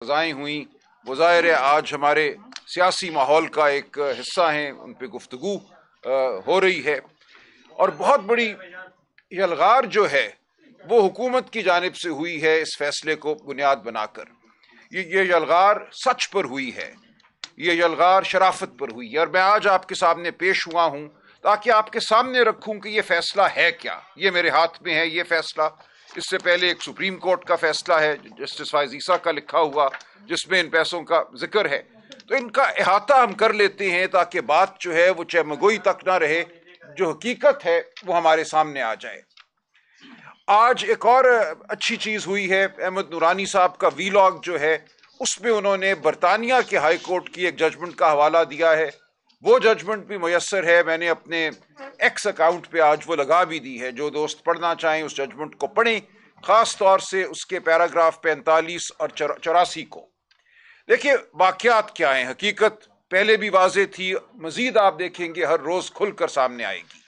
सज़ाएं हुई वो ज़ाहिर है आज हमारे सियासी माहौल का एक हिस्सा हैं, उन पर गुफ्तगू हो रही है। और बहुत बड़ी यलगार जो है वो हुकूमत की जानिब से हुई है इस फैसले को बुनियाद बनाकर। ये यलगार सच पर हुई है, ये यलगार शराफत पर हुई है। और मैं आज आपके सामने पेश हुआ हूं ताकि आपके सामने रखूं कि ये फैसला है क्या। ये मेरे हाथ में है ये फैसला। इससे पहले एक सुप्रीम कोर्ट का फैसला है जस्टिस फाइज ईसा का लिखा हुआ, जिसमें इन पैसों का जिक्र है। तो इनका अहाता हम कर लेते हैं ताकि बात जो है वो चमगोई तक ना रहे, जो हकीकत है वो हमारे सामने आ जाए। आज एक और अच्छी चीज हुई है, अहमद नूरानी साहब का वीलॉग जो है उसमें उन्होंने बरतानिया के हाई कोर्ट की एक जजमेंट का हवाला दिया है। वो जजमेंट भी मुयस्सर है, मैंने अपने एक्स अकाउंट पे आज वो लगा भी दी है। जो दोस्त पढ़ना चाहें उस जजमेंट को पढ़ें, खास तौर से उसके पैराग्राफ 45 और 84 को। देखिए वाकयात क्या है, हकीकत पहले भी वाजे थी, मजीद आप देखेंगे हर रोज खुलकर सामने आएगी।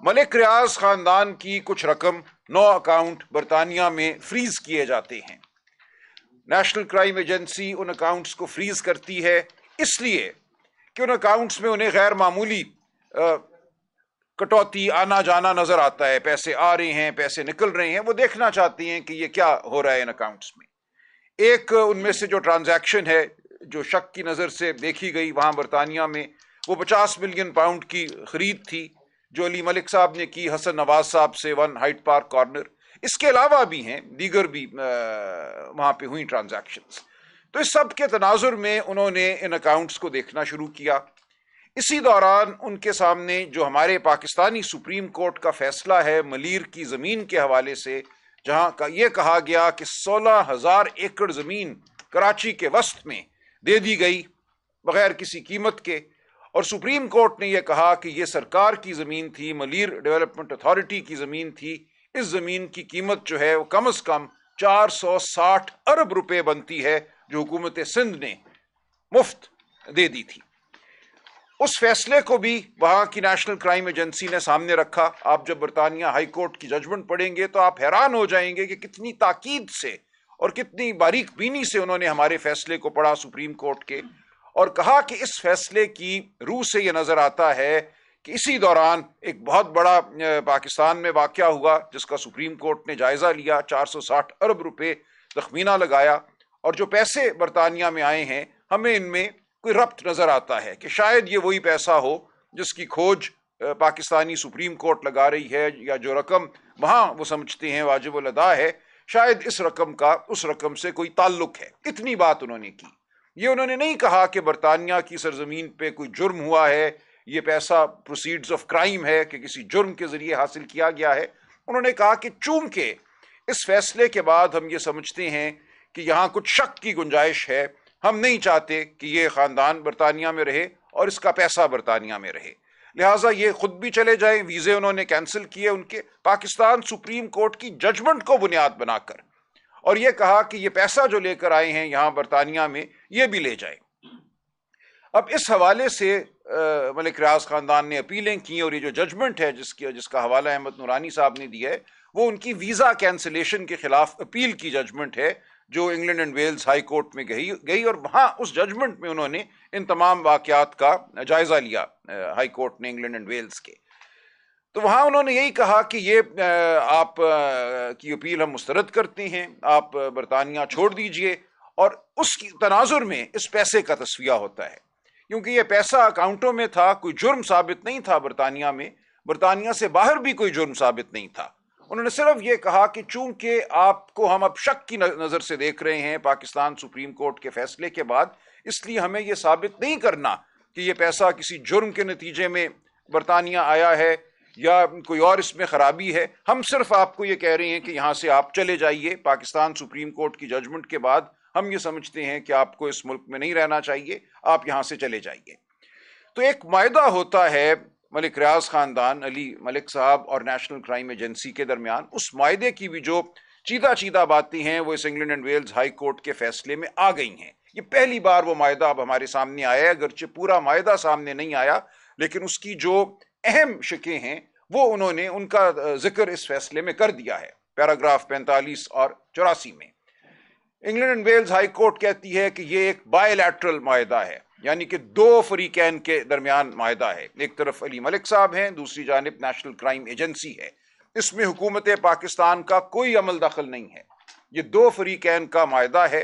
मलिक रियाज खानदान की कुछ रकम 9 अकाउंट बरतानिया में फ्रीज किए जाते हैं। नेशनल क्राइम एजेंसी उन अकाउंट्स को फ्रीज करती है इसलिए कि उन अकाउंट्स में उन्हें गैर मामूली कटौती आना जाना नजर आता है। पैसे आ रहे हैं, पैसे निकल रहे हैं, वो देखना चाहती हैं कि ये क्या हो रहा है इन अकाउंट्स में। एक उनमें से जो ट्रांजैक्शन है जो शक की नजर से देखी गई वहां बरतानिया में, वो 50 मिलियन पाउंड की खरीद थी जो अली मलिक साहब ने की हसन नवाज साहब से 1 हाइट पार्क कॉर्नर। इसके अलावा भी हैं दीगर भी वहां पे हुई ट्रांजैक्शंस। तो इस सब के तनाजुर में उन्होंने इन अकाउंट्स को देखना शुरू किया। इसी दौरान उनके सामने जो हमारे पाकिस्तानी सुप्रीम कोर्ट का फैसला है मलीर की जमीन के हवाले से, जहां का यह कहा गया कि 16,000 एकड़ जमीन कराची के वस्त में दे दी गई बगैर किसी कीमत के, और सुप्रीम कोर्ट ने यह कहा कि यह सरकार की जमीन थी, मलीर डेवलपमेंट अथॉरिटी की जमीन थी। इस जमीन की कीमत जो है वो कम से कम 460 अरब रुपए बनती है जो हुकूमत सिंध ने मुफ्त दे दी थी। उस फैसले को भी वहां की नेशनल क्राइम एजेंसी ने सामने रखा। आप जब बरतानिया हाई कोर्ट की जजमेंट पढ़ेंगे तो आप हैरान हो जाएंगे कि कितनी ताकीद से और कितनी बारीक बीनी से उन्होंने हमारे फैसले को पढ़ा सुप्रीम कोर्ट के, और कहा कि इस फैसले की रूह से यह नजर आता है कि इसी दौरान एक बहुत बड़ा पाकिस्तान में वाकया हुआ जिसका सुप्रीम कोर्ट ने जायजा लिया। 460 अरब रुपए तखमीना लगाया, और जो पैसे बरतानिया में आए हैं हमें इनमें कोई रब्त नजर आता है कि शायद ये वही पैसा हो जिसकी खोज पाकिस्तानी सुप्रीम कोर्ट लगा रही है, या जो रकम वहां वो समझते हैं वाजिबुल अदा है, शायद इस रकम का उस रकम से कोई ताल्लुक है। इतनी बात उन्होंने की। ये उन्होंने नहीं कहा कि बरतानिया की सरजमीन पे कोई जुर्म हुआ है, ये पैसा प्रोसीड्स ऑफ क्राइम है कि किसी जुर्म के जरिए हासिल किया गया है। उन्होंने कहा कि चूंकि इस फैसले के बाद हम ये समझते हैं कि यहाँ कुछ शक की गुंजाइश है, हम नहीं चाहते कि ये खानदान बरतानिया में रहे और इसका पैसा बरतानिया में रहे, लिहाजा ये खुद भी चले जाए। वीजे उन्होंने कैंसिल किए उनके, पाकिस्तान सुप्रीम कोर्ट की जजमेंट को बुनियाद बनाकर, और ये कहा कि ये पैसा जो लेकर आए हैं यहां बरतानिया में ये भी ले जाए। अब इस हवाले से मलिक रियाज खानदान ने अपीलें की, और ये जो जजमेंट है जिसका हवाला अहमद नूरानी साहब ने दिया है वो उनकी वीजा कैंसिलेशन के खिलाफ अपील की जजमेंट है जो England and Wales High Court में गई, और वहां उस जजमेंट में उन्होंने इन तमाम वाकयात का जायजा लिया हाई कोर्ट ने इंग्लैंड एंड वेल्स के। तो वहां उन्होंने यही कहा कि ये आप की अपील हम मुस्तरद करते हैं, आप बरतानिया छोड़ दीजिए। और उसकी तनाजुर में इस पैसे का तस्वीया होता है, क्योंकि ये पैसा अकाउंटों में था, कोई जुर्म साबित नहीं था बरतानिया में, बरतानिया से बाहर भी कोई जुर्म साबित नहीं था। उन्होंने सिर्फ ये कहा कि चूंकि आपको हम अब शक की नजर से देख रहे हैं पाकिस्तान सुप्रीम कोर्ट के फैसले के बाद, इसलिए हमें यह साबित नहीं करना कि यह पैसा किसी जुर्म के नतीजे में बरतानिया आया है या कोई और इसमें खराबी है। हम सिर्फ आपको ये कह रहे हैं कि यहां से आप चले जाइए। पाकिस्तान सुप्रीम कोर्ट की जजमेंट के बाद हम ये समझते हैं कि आपको इस मुल्क में नहीं रहना चाहिए, आप यहां से चले जाइए। तो एक मायदा होता है मलिक रियाज खानदान, अली मलिक साहब और नेशनल क्राइम एजेंसी के दरमियान। उस मायदे की भी जो चीदा बातें हैं वो इस England and Wales High Court के फैसले में आ गई हैं। ये पहली बार वो मायदा अब हमारे सामने आया है, अगरचे पूरा मायदा सामने नहीं आया, लेकिन उसकी जो अहम शिकें हैं वो उन्होंने उनका जिक्र इस फैसले में कर दिया है पैराग्राफ 45 और 84 में। England and Wales High Court कहती है कि ये एक बायलैटरल माहिदा है, यानी कि दो फरीकैन के दरमियान माहिदा है। एक तरफ अली मलिक साहब हैं, दूसरी जानिब नेशनल क्राइम एजेंसी है। इसमें हुकूमत पाकिस्तान का कोई अमल दखल नहीं है, ये दो फरीकैन का माहिदा है।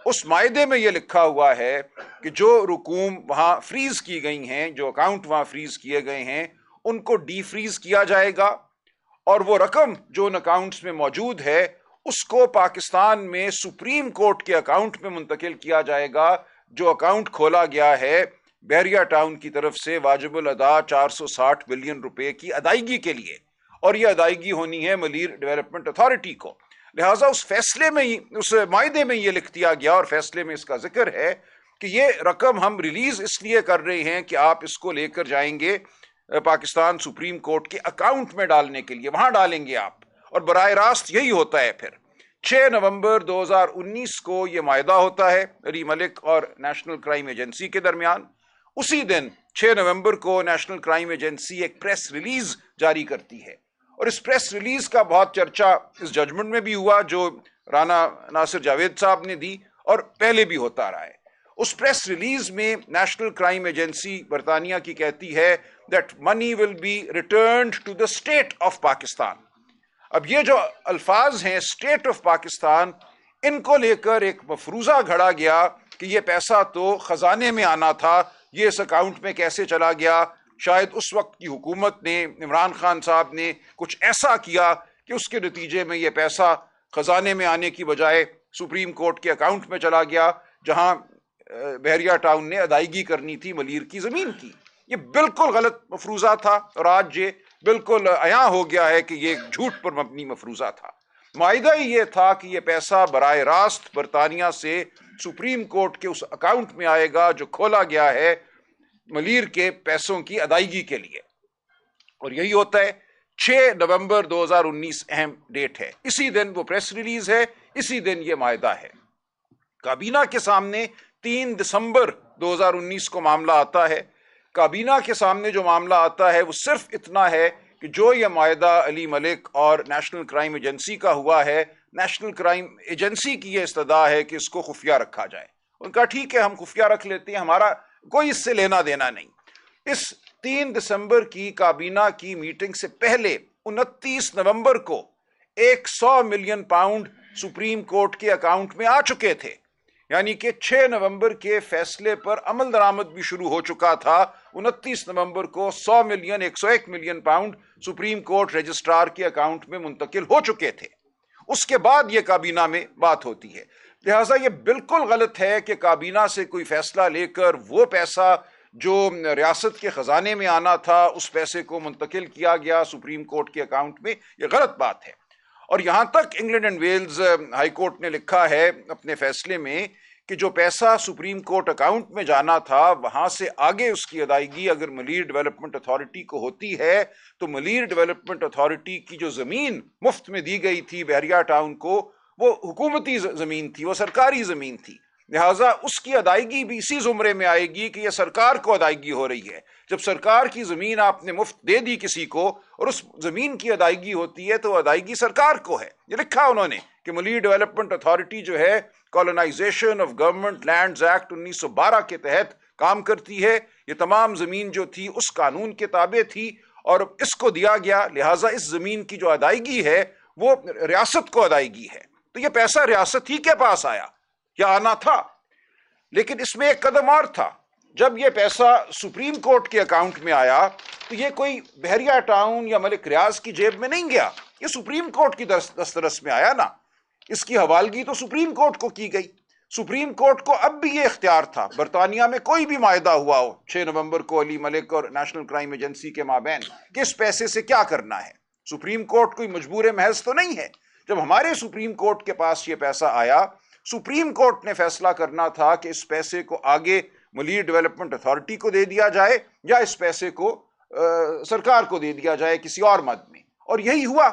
उस माहिदे में ये लिखा हुआ है कि जो रकूम वहाँ फ्रीज की गई हैं, जो अकाउंट वहाँ फ्रीज किए गए हैं, उनको डी फ्रीज किया जाएगा और वो रकम जो उन अकाउंट्स में मौजूद है उसको पाकिस्तान में सुप्रीम कोर्ट के अकाउंट में मुंतकिल किया जाएगा, जो अकाउंट खोला गया है बहरिया टाउन की तरफ से वाजिबुल अदा 460 बिलियन रुपए की अदायगी के लिए, और यह अदायगी होनी है मलीर डेवलपमेंट अथॉरिटी को। लिहाजा उस फैसले में ही, उस मायदे में ये लिख दिया गया और फैसले में इसका जिक्र है कि ये रकम हम रिलीज इसलिए कर रहे हैं कि आप इसको लेकर जाएंगे पाकिस्तान सुप्रीम कोर्ट के अकाउंट में डालने के लिए, वहां डालेंगे आप, और बराह रास्त यही होता है। फिर 6 नवंबर 2019 को यह मायदा होता है अली मलिक और नेशनल क्राइम एजेंसी के दरमियान। उसी दिन 6 नवंबर को नेशनल क्राइम एजेंसी एक प्रेस रिलीज जारी करती है, और इस प्रेस रिलीज का बहुत चर्चा इस जजमेंट में भी हुआ जो राना नासिर जावेद साहब ने दी, और पहले भी होता रहा है। उस प्रेस रिलीज में नेशनल क्राइम एजेंसी बरतानिया की कहती है that money will be returned to the state of Pakistan. अब ये जो अल्फाज हैं स्टेट ऑफ पाकिस्तान, इनको लेकर एक मफरूजा घड़ा गया कि ये पैसा तो खजाने में आना था, ये इस अकाउंट में कैसे चला गया। शायद उस वक्त की हुकूमत ने, इमरान खान साहब ने कुछ ऐसा किया कि उसके नतीजे में ये पैसा खजाने में आने की बजाय सुप्रीम कोर्ट के अकाउंट में चला गया, जहां बहरिया टाउन ने अदायगी करनी थी मलीर की जमीन की। ये बिल्कुल गलत मफरूजा था, और आज ये बिल्कुल अया हो गया है कि ये झूठ पर मबनी मफरूजा था। मायदा ही ये था कि ये पैसा बराह रास्त बरतानिया से सुप्रीम कोर्ट के उस अकाउंट में आएगा जो खोला गया है मलीर के पैसों की अदायगी के लिए, और यही होता है। 6 नवंबर 2019 अहम डेट है, इसी दिन वो प्रेस रिलीज है, इसी दिन ये मायदा है। काबीना के सामने 3 दिसंबर 2019 को मामला आता है। काबीना के सामने जो मामला आता है वो सिर्फ इतना है कि जो ये मायदा अली मलिक और नेशनल क्राइम एजेंसी का हुआ है, नेशनल क्राइम एजेंसी की ये इस्तदा है कि इसको खुफिया रखा जाए। उनका ठीक है, हम खुफिया रख लेते हैं, हमारा कोई इससे लेना देना नहीं। इस 3 दिसंबर की काबीना की मीटिंग से पहले 29 नवंबर को 100 मिलियन पाउंड सुप्रीम कोर्ट के अकाउंट में आ चुके थे, यानी कि 6 नवंबर के फैसले पर अमल दरामद भी शुरू हो चुका था। 29 नवंबर को 101 million pound supreme court registrar के अकाउंट में मुंतकिल हो चुके थे। उसके बाद यह काबीना में बात होती है। लिहाजा यह बिल्कुल गलत है कि काबीना से कोई फैसला लेकर वो पैसा जो रियासत के खजाने में आना था उस पैसे को मुंतकिल किया गया सुप्रीम कोर्ट के अकाउंट में, यह गलत बात है। और यहां तक England and Wales High Court ने लिखा है अपने फैसले में कि जो पैसा सुप्रीम कोर्ट अकाउंट में जाना था वहां से आगे उसकी अदायगी अगर मलीर डेवलपमेंट अथॉरिटी को होती है, तो मलीर डेवलपमेंट अथॉरिटी की जो जमीन मुफ्त में दी गई थी बहरिया टाउन को, वो हुकूमती जमीन थी, वो सरकारी जमीन थी। लिहाजा उसकी अदायगी भी इसी जुमरे में आएगी कि यह सरकार को अदायगी हो रही है। जब सरकार की जमीन आपने मुफ्त दे दी किसी को और उस जमीन की अदायगी होती है तो अदायगी सरकार को है। ये लिखा उन्होंने कि मलीर डेवलपमेंट अथॉरिटी जो है colonisation of government lands act 1912 के तहत काम करती है। ये तमाम जमीन जो थी उस कानून के ताबे थी और इसको दिया गया, लिहाजा इस जमीन की जो अदायगी है वो रियासत को अदायगी है। तो ये पैसा रियासत ही के पास आया या आना था। लेकिन इसमें एक कदम और था, जब ये पैसा सुप्रीम कोर्ट के अकाउंट में आया तो ये कोई बहरिया टाउन या मलिक रियाज की जेब में नहीं गया, ये सुप्रीम कोर्ट की दस्तरस में आया ना। इसकी हवालगी तो सुप्रीम कोर्ट को की गई। सुप्रीम कोर्ट को अब भी ये इख्तियार था, बरतानिया में कोई भी मायदा हुआ हो 6 नवंबर को अली मलिक और नेशनल क्राइम एजेंसी के माबैन, कि इस पैसे से क्या करना है। सुप्रीम कोर्ट कोई मजबूर महज तो नहीं है। जब हमारे सुप्रीम कोर्ट के पास ये पैसा आया, सुप्रीम कोर्ट ने फैसला करना था कि इस पैसे को आगे मलीर डेवलपमेंट अथॉरिटी को दे दिया जाए या इस पैसे को सरकार को दे दिया जाए किसी और मद में, और यही हुआ।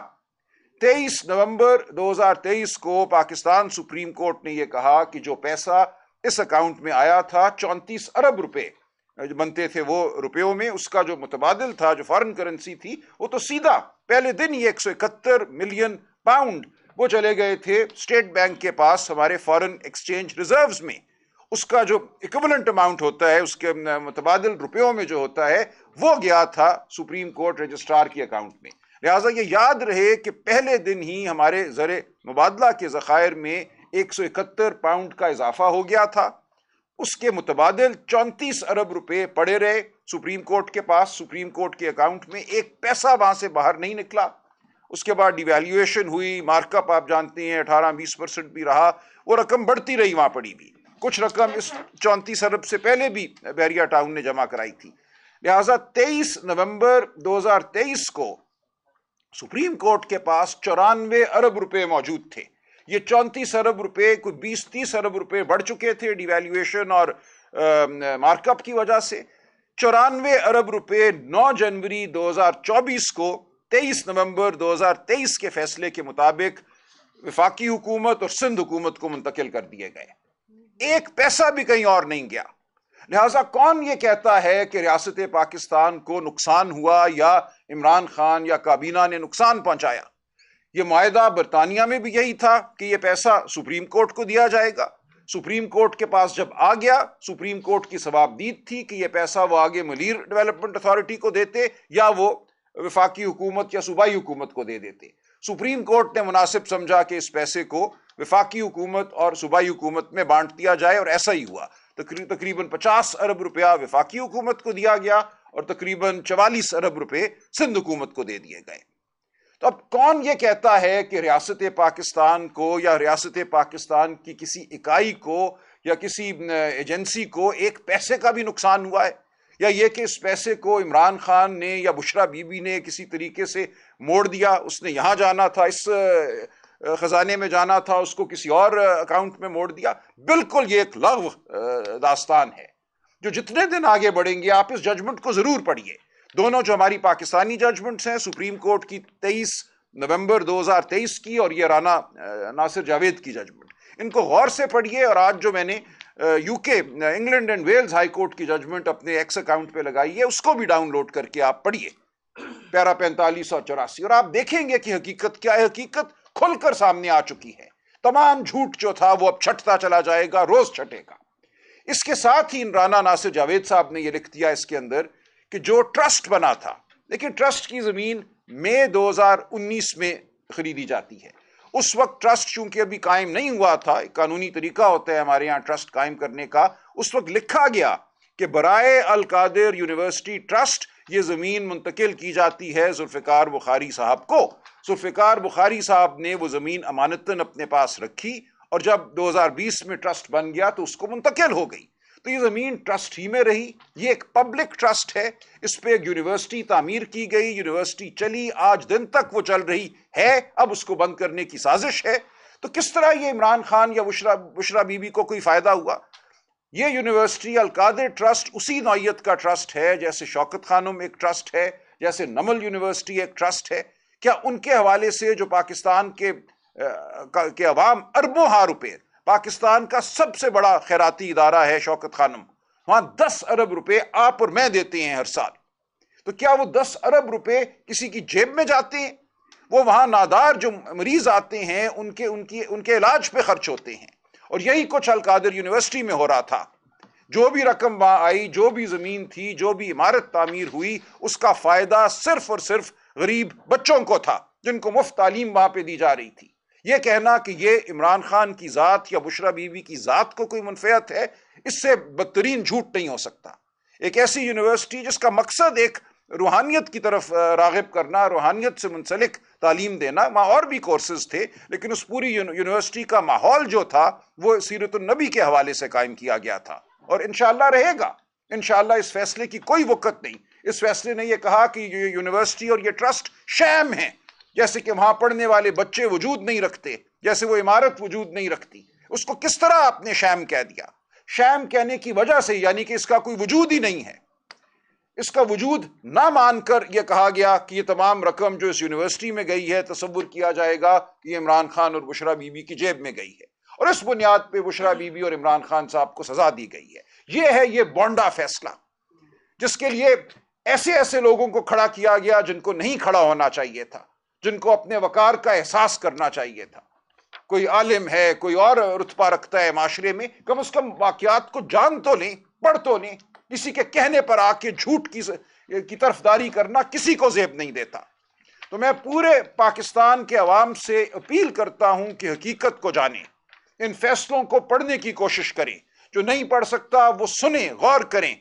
23 नवंबर 2023 को पाकिस्तान सुप्रीम कोर्ट ने यह कहा कि जो पैसा इस अकाउंट में आया था 34 अरब रुपए बनते थे वो रुपयों में, उसका जो मुतबादिल था, जो फॉरेन करेंसी थी, वो तो सीधा पहले दिन ही 171 मिलियन पाउंड وہ چلے گئے تھے اسٹیٹ بینک کے پاس ہمارے فارن ایکسچینج ریزروز میں. اس کا جو ایکویولنٹ اماؤنٹ ہوتا ہے, اس کے متبادل روپیوں میں جو ہوتا ہے, وہ گیا تھا سپریم کورٹ رجسٹرار کے اکاؤنٹ میں. لہٰذا یہ یاد رہے کہ پہلے دن ہی ہمارے زر مبادلہ کے ذخائر میں 171 پاؤنڈ کا اضافہ ہو گیا تھا. اس کے متبادل 34 ارب روپے پڑے رہے سپریم کورٹ کے پاس, سپریم کورٹ کے اکاؤنٹ میں ایک پیسہ وہاں سے باہر نہیں نکلا. اس کے بعد ڈیویلیویشن ہوئی, مارک اپ آپ جانتے ہیں 18-20% بھی رہا, وہ رقم بڑھتی رہی وہاں پڑی بھی. کچھ رقم اس 34 ارب سے پہلے بھی بحریہ ٹاؤن نے جمع کرائی تھی. لہٰذا 23 نومبر 2023 کو سپریم کورٹ کے پاس 94 ارب روپے موجود تھے. یہ 34 ارب روپے کوئی 20-30 ارب روپے بڑھ چکے تھے ڈیویلیویشن اور مارک اپ کی وجہ سے. 94 ارب روپے 9 جنوری 2024 کو 23 نومبر 2023 کے فیصلے کے مطابق وفاقی حکومت اور سندھ حکومت کو منتقل کر دیے گئے. ایک پیسہ بھی کہیں اور نہیں گیا. لہٰذا کون یہ کہتا ہے کہ ریاست پاکستان کو نقصان ہوا یا عمران خان یا کابینہ نے نقصان پہنچایا؟ یہ معاہدہ برطانیہ میں بھی یہی تھا کہ یہ پیسہ سپریم کورٹ کو دیا جائے گا. سپریم کورٹ کے پاس جب آ گیا, سپریم کورٹ کی ثوابدید تھی کہ یہ پیسہ وہ آگے ملیر ڈیولپمنٹ اتھارٹی کو دیتے یا وہ وفاقی حکومت یا صوبائی حکومت کو دے دیتے. سپریم کورٹ نے مناسب سمجھا کہ اس پیسے کو وفاقی حکومت اور صوبائی حکومت میں بانٹ دیا جائے, اور ایسا ہی ہوا. تقریباً 50 ارب روپیہ وفاقی حکومت کو دیا گیا اور تقریباً 44 ارب روپے سندھ حکومت کو دے دیے گئے. تو اب کون یہ کہتا ہے کہ ریاست پاکستان کو یا ریاست پاکستان کی کسی اکائی کو یا کسی ایجنسی کو ایک پیسے کا بھی نقصان ہوا ہے, یا یہ کہ اس پیسے کو عمران خان نے یا بشرا بی بی نے کسی طریقے سے موڑ دیا, اس نے یہاں جانا تھا, اس خزانے میں جانا تھا, اس کو کسی اور اکاؤنٹ میں موڑ دیا؟ بالکل یہ ایک لغو داستان ہے جو جتنے دن آگے بڑھیں گے آپ اس ججمنٹ کو ضرور پڑھیے. دونوں جو ہماری پاکستانی ججمنٹس ہیں, سپریم کورٹ کی 23 نومبر 2023 کی اور یہ رانا ناصر جاوید کی ججمنٹ, ان کو غور سے پڑھیے. اور آج جو میں نے U K England and Wales High Court کی ججمنٹ اپنے ایکس اکاؤنٹ پہ لگائی ہے, اس کو بھی ڈاؤن لوڈ کر کے آپ پڑھیے, پیرا 45 اور 84, اور آپ دیکھیں گے کہ حقیقت کیا ہے. حقیقت کھل کر سامنے آ چکی ہے. تمام جھوٹ جو تھا وہ اب چھٹتا چلا جائے گا, روز چھٹے گا. اس کے ساتھ ہی رانا ناصر جاوید صاحب نے یہ لکھ دیا اس کے اندر کہ جو ٹرسٹ بنا تھا, لیکن ٹرسٹ کی زمین مئی 2019 میں خریدی جاتی ہے. اس وقت ٹرسٹ چونکہ ابھی قائم نہیں ہوا تھا, ایک قانونی طریقہ ہوتا ہے ہمارے یہاں ٹرسٹ قائم کرنے کا, اس وقت لکھا گیا کہ برائے القادر یونیورسٹی ٹرسٹ یہ زمین منتقل کی جاتی ہے ذوالفقار بخاری صاحب کو. ذوالفقار بخاری صاحب نے وہ زمین امانتاً اپنے پاس رکھی, اور جب 2020 میں ٹرسٹ بن گیا تو اس کو منتقل ہو گئی. تو یہ زمین ٹرسٹ ہی میں رہی. یہ ایک پبلک ٹرسٹ ہے, اس پہ ایک یونیورسٹی تعمیر کی گئی, یونیورسٹی چلی, آج دن تک وہ چل رہی ہے. اب اس کو بند کرنے کی سازش ہے. تو کس طرح یہ عمران خان یا بشرا بی بی کو کوئی فائدہ ہوا؟ یہ یونیورسٹی القادر ٹرسٹ اسی نوعیت کا ٹرسٹ ہے جیسے شوکت خانم ایک ٹرسٹ ہے, جیسے نمل یونیورسٹی ایک ٹرسٹ ہے. کیا ان کے حوالے سے جو پاکستان کے عوام اربوں ہاں روپے, پاکستان کا سب سے بڑا خیراتی ادارہ ہے شوکت خانم, وہاں 10 ارب روپے آپ اور میں دیتے ہیں ہر سال, تو کیا وہ 10 ارب روپے کسی کی جیب میں جاتے ہیں؟ وہ وہاں نادار جو مریض آتے ہیں ان کے علاج پہ خرچ ہوتے ہیں. اور یہی کچھ القادر یونیورسٹی میں ہو رہا تھا. جو بھی رقم وہاں آئی, جو بھی زمین تھی, جو بھی عمارت تعمیر ہوئی, اس کا فائدہ صرف اور صرف غریب بچوں کو تھا جن کو مفت تعلیم وہاں پہ دی جا رہی تھی. یہ کہنا کہ یہ عمران خان کی ذات یا بشرا بی بی کی ذات کو کوئی منفعت ہے, اس سے بدترین جھوٹ نہیں ہو سکتا. ایک ایسی یونیورسٹی جس کا مقصد ایک روحانیت کی طرف راغب کرنا, روحانیت سے منسلک تعلیم دینا, وہاں اور بھی کورسز تھے, لیکن اس پوری یونیورسٹی کا ماحول جو تھا وہ سیرت النبی کے حوالے سے قائم کیا گیا تھا, اور انشاءاللہ رہے گا. انشاءاللہ اس فیصلے کی کوئی وقت نہیں. اس فیصلے نے یہ کہا کہ یہ یونیورسٹی اور یہ ٹرسٹ شام ہیں, جیسے کہ وہاں پڑھنے والے بچے وجود نہیں رکھتے, جیسے وہ عمارت وجود نہیں رکھتی. اس کو کس طرح آپ نے شام کہہ دیا؟ شام کہنے کی وجہ سے, یعنی کہ اس کا کوئی وجود ہی نہیں ہے. اس کا وجود نہ مان کر یہ کہا گیا کہ یہ تمام رقم جو اس یونیورسٹی میں گئی ہے تصور کیا جائے گا کہ یہ عمران خان اور بشرا بی بی کی جیب میں گئی ہے, اور اس بنیاد پہ بشرا بی بی اور عمران خان صاحب کو سزا دی گئی ہے. یہ ہے یہ بونڈا فیصلہ, جس کے لیے ایسے لوگوں کو کھڑا کیا گیا جن کو نہیں کھڑا ہونا چاہیے تھا, جن کو اپنے وقار کا احساس کرنا چاہیے تھا. کوئی عالم ہے, کوئی اور رتبہ رکھتا ہے معاشرے میں, کم از کم واقعات کو جان تو لیں, پڑھ تو لیں. کسی کے کہنے پر آ کے جھوٹ کی طرفداری کرنا کسی کو زیب نہیں دیتا. تو میں پورے پاکستان کے عوام سے اپیل کرتا ہوں کہ حقیقت کو جانیں, ان فیصلوں کو پڑھنے کی کوشش کریں. جو نہیں پڑھ سکتا وہ سنیں, غور کریں.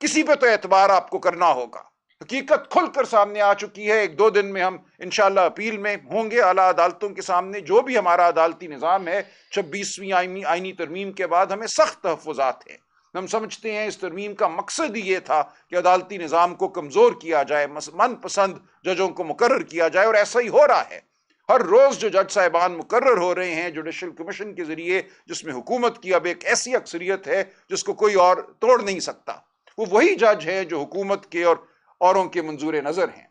کسی پہ تو اعتبار آپ کو کرنا ہوگا. حقیقت کھل کر سامنے آ چکی ہے. 1-2 دن میں ہم انشاءاللہ اپیل میں ہوں گے اعلیٰ عدالتوں کے سامنے. جو بھی ہمارا عدالتی نظام ہے 26ویں آئینی ترمیم کے بعد ہمیں سخت تحفظات ہیں. ہم سمجھتے ہیں اس ترمیم کا مقصد ہی یہ تھا کہ عدالتی نظام کو کمزور کیا جائے, من پسند ججوں کو مقرر کیا جائے, اور ایسا ہی ہو رہا ہے. ہر روز جو جج صاحبان مقرر ہو رہے ہیں جوڈیشل کمیشن کے ذریعے, جس میں حکومت کی اب ایک ایسی اکثریت ہے جس کو کوئی اور توڑ نہیں سکتا, وہ وہی جج ہے جو حکومت کے اور اوروں کے منظور نظر ہیں.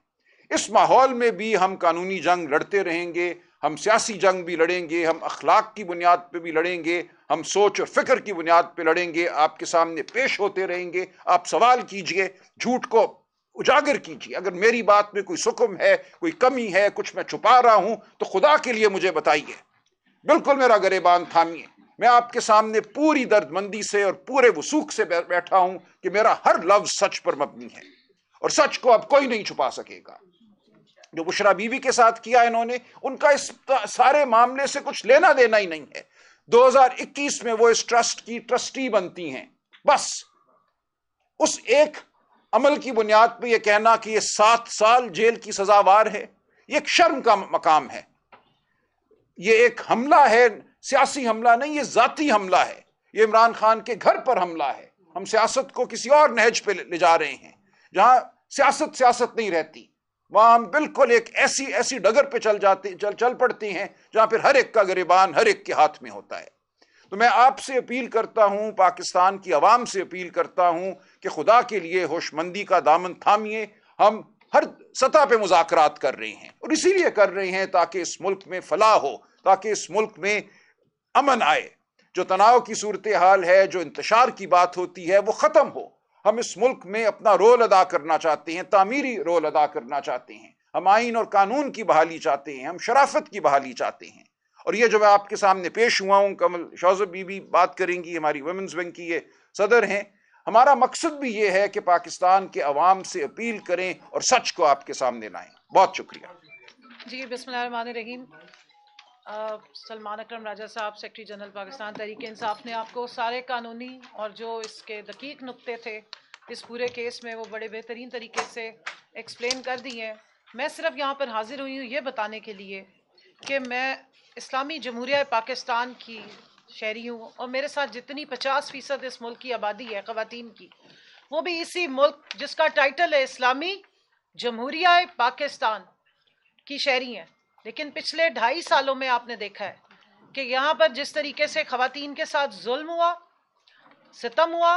اس ماحول میں بھی ہم قانونی جنگ لڑتے رہیں گے, ہم سیاسی جنگ بھی لڑیں گے, ہم اخلاق کی بنیاد پہ بھی لڑیں گے, ہم سوچ اور فکر کی بنیاد پہ لڑیں گے. آپ کے سامنے پیش ہوتے رہیں گے, آپ سوال کیجئے, جھوٹ کو اجاگر کیجئے. اگر میری بات میں کوئی سکم ہے, کوئی کمی ہے, کچھ میں چھپا رہا ہوں, تو خدا کے لیے مجھے بتائیے. بالکل میرا گریبان تھامیے. میں آپ کے سامنے پوری درد مندی سے اور پورے وثوق سے بیٹھا ہوں کہ میرا ہر لفظ سچ پر مبنی ہے, اور سچ کو اب کوئی نہیں چھپا سکے گا. جو بشرا بی بی کے ساتھ کیا انہوں نے, ان کا اس سارے معاملے سے کچھ لینا دینا ہی نہیں ہے. 2021 میں وہ اس ٹرسٹ کی ٹرسٹی بنتی ہیں. بس اس ایک عمل کی بنیاد پہ یہ کہنا کہ یہ 7 سال جیل کی سزاوار ہے, یہ ایک شرم کا مقام ہے. یہ ایک حملہ ہے, سیاسی حملہ نہیں, یہ ذاتی حملہ ہے. یہ عمران خان کے گھر پر حملہ ہے. ہم سیاست کو کسی اور نہج پہ لے جا رہے ہیں. جہاں سیاست نہیں رہتی, وہاں ہم بالکل ایک ایسی ڈگر پہ چل پڑتے ہیں جہاں پھر ہر ایک کا گریبان ہر ایک کے ہاتھ میں ہوتا ہے. تو میں آپ سے اپیل کرتا ہوں, پاکستان کی عوام سے اپیل کرتا ہوں کہ خدا کے لیے ہوش مندی کا دامن تھامیے. ہم ہر سطح پہ مذاکرات کر رہے ہیں, اور اسی لیے کر رہے ہیں تاکہ اس ملک میں فلاح ہو, تاکہ اس ملک میں امن آئے. جو تناؤ کی صورتحال ہے, جو انتشار کی بات ہوتی ہے, وہ ختم ہو. ہم اس ملک میں اپنا رول ادا کرنا چاہتے ہیں, تعمیری رول ادا کرنا چاہتے ہیں. ہم آئین اور قانون کی بحالی چاہتے ہیں, ہم شرافت کی بحالی چاہتے ہیں. اور یہ جو میں آپ کے سامنے پیش ہوا ہوں, کمل شوذب بی بی بات کریں گی, ہماری ویمنز ونگ کی یہ صدر ہیں. ہمارا مقصد بھی یہ ہے کہ پاکستان کے عوام سے اپیل کریں اور سچ کو آپ کے سامنے لائیں. بہت شکریہ. جی بسم اللہ الرحمن الرحیم. سلمان اکرم راجہ صاحب, سیکرٹری جنرل پاکستان تحریک انصاف, نے آپ کو سارے قانونی اور جو اس کے دقیق نقطے تھے اس پورے کیس میں, وہ بڑے بہترین طریقے سے ایکسپلین کر دی ہیں. میں صرف یہاں پر حاضر ہوئی ہوں یہ بتانے کے لیے کہ میں اسلامی جمہوریہ پاکستان کی شہری ہوں, اور میرے ساتھ جتنی 50% اس ملک کی آبادی ہے خواتین کی, وہ بھی اسی ملک جس کا ٹائٹل ہے اسلامی جمہوریہ پاکستان کی شہری ہیں. لیکن پچھلے 2.5 سالوں میں آپ نے دیکھا ہے کہ یہاں پر جس طریقے سے خواتین کے ساتھ ظلم ہوا, ستم ہوا,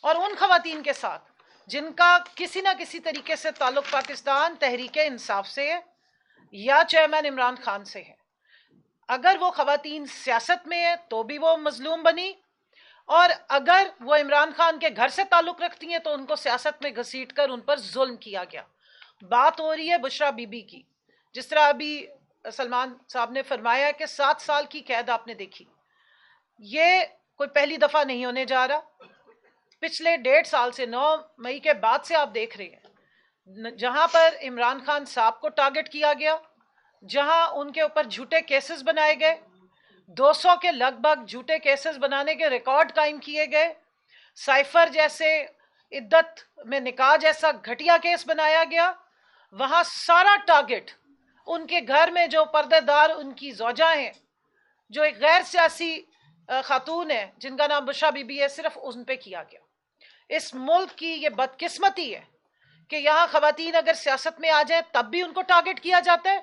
اور ان خواتین کے ساتھ جن کا کسی نہ کسی طریقے سے تعلق پاکستان تحریک انصاف سے ہے یا چیئرمین عمران خان سے ہے, اگر وہ خواتین سیاست میں ہے تو بھی وہ مظلوم بنی, اور اگر وہ عمران خان کے گھر سے تعلق رکھتی ہیں تو ان کو سیاست میں گھسیٹ کر ان پر ظلم کیا گیا. بات ہو رہی ہے بشرا بی بی کی. جس طرح ابھی سلمان صاحب نے فرمایا کہ 7 سال کی قید آپ نے دیکھی, یہ کوئی پہلی دفعہ نہیں ہونے جا رہا. پچھلے 1.5 سال سے 9 مئی کے بعد سے آپ دیکھ رہے ہیں جہاں پر عمران خان صاحب کو ٹارگٹ کیا گیا, جہاں ان کے اوپر جھوٹے کیسز بنائے گئے, 200 کے لگ بھگ جھوٹے کیسز بنانے کے ریکارڈ قائم کیے گئے, سائفر جیسے عدت میں نکاح جیسا گھٹیا کیس بنایا گیا. وہاں سارا ٹارگٹ ان کے گھر میں جو پردے دار ان کی زوجہ ہیں, جو ایک غیر سیاسی خاتون ہے جن کا نام بشرا بی بی ہے, صرف ان پہ کیا گیا. اس ملک کی یہ بدقسمتی ہے کہ یہاں خواتین اگر سیاست میں آ جائیں تب بھی ان کو ٹارگٹ کیا جاتا ہے,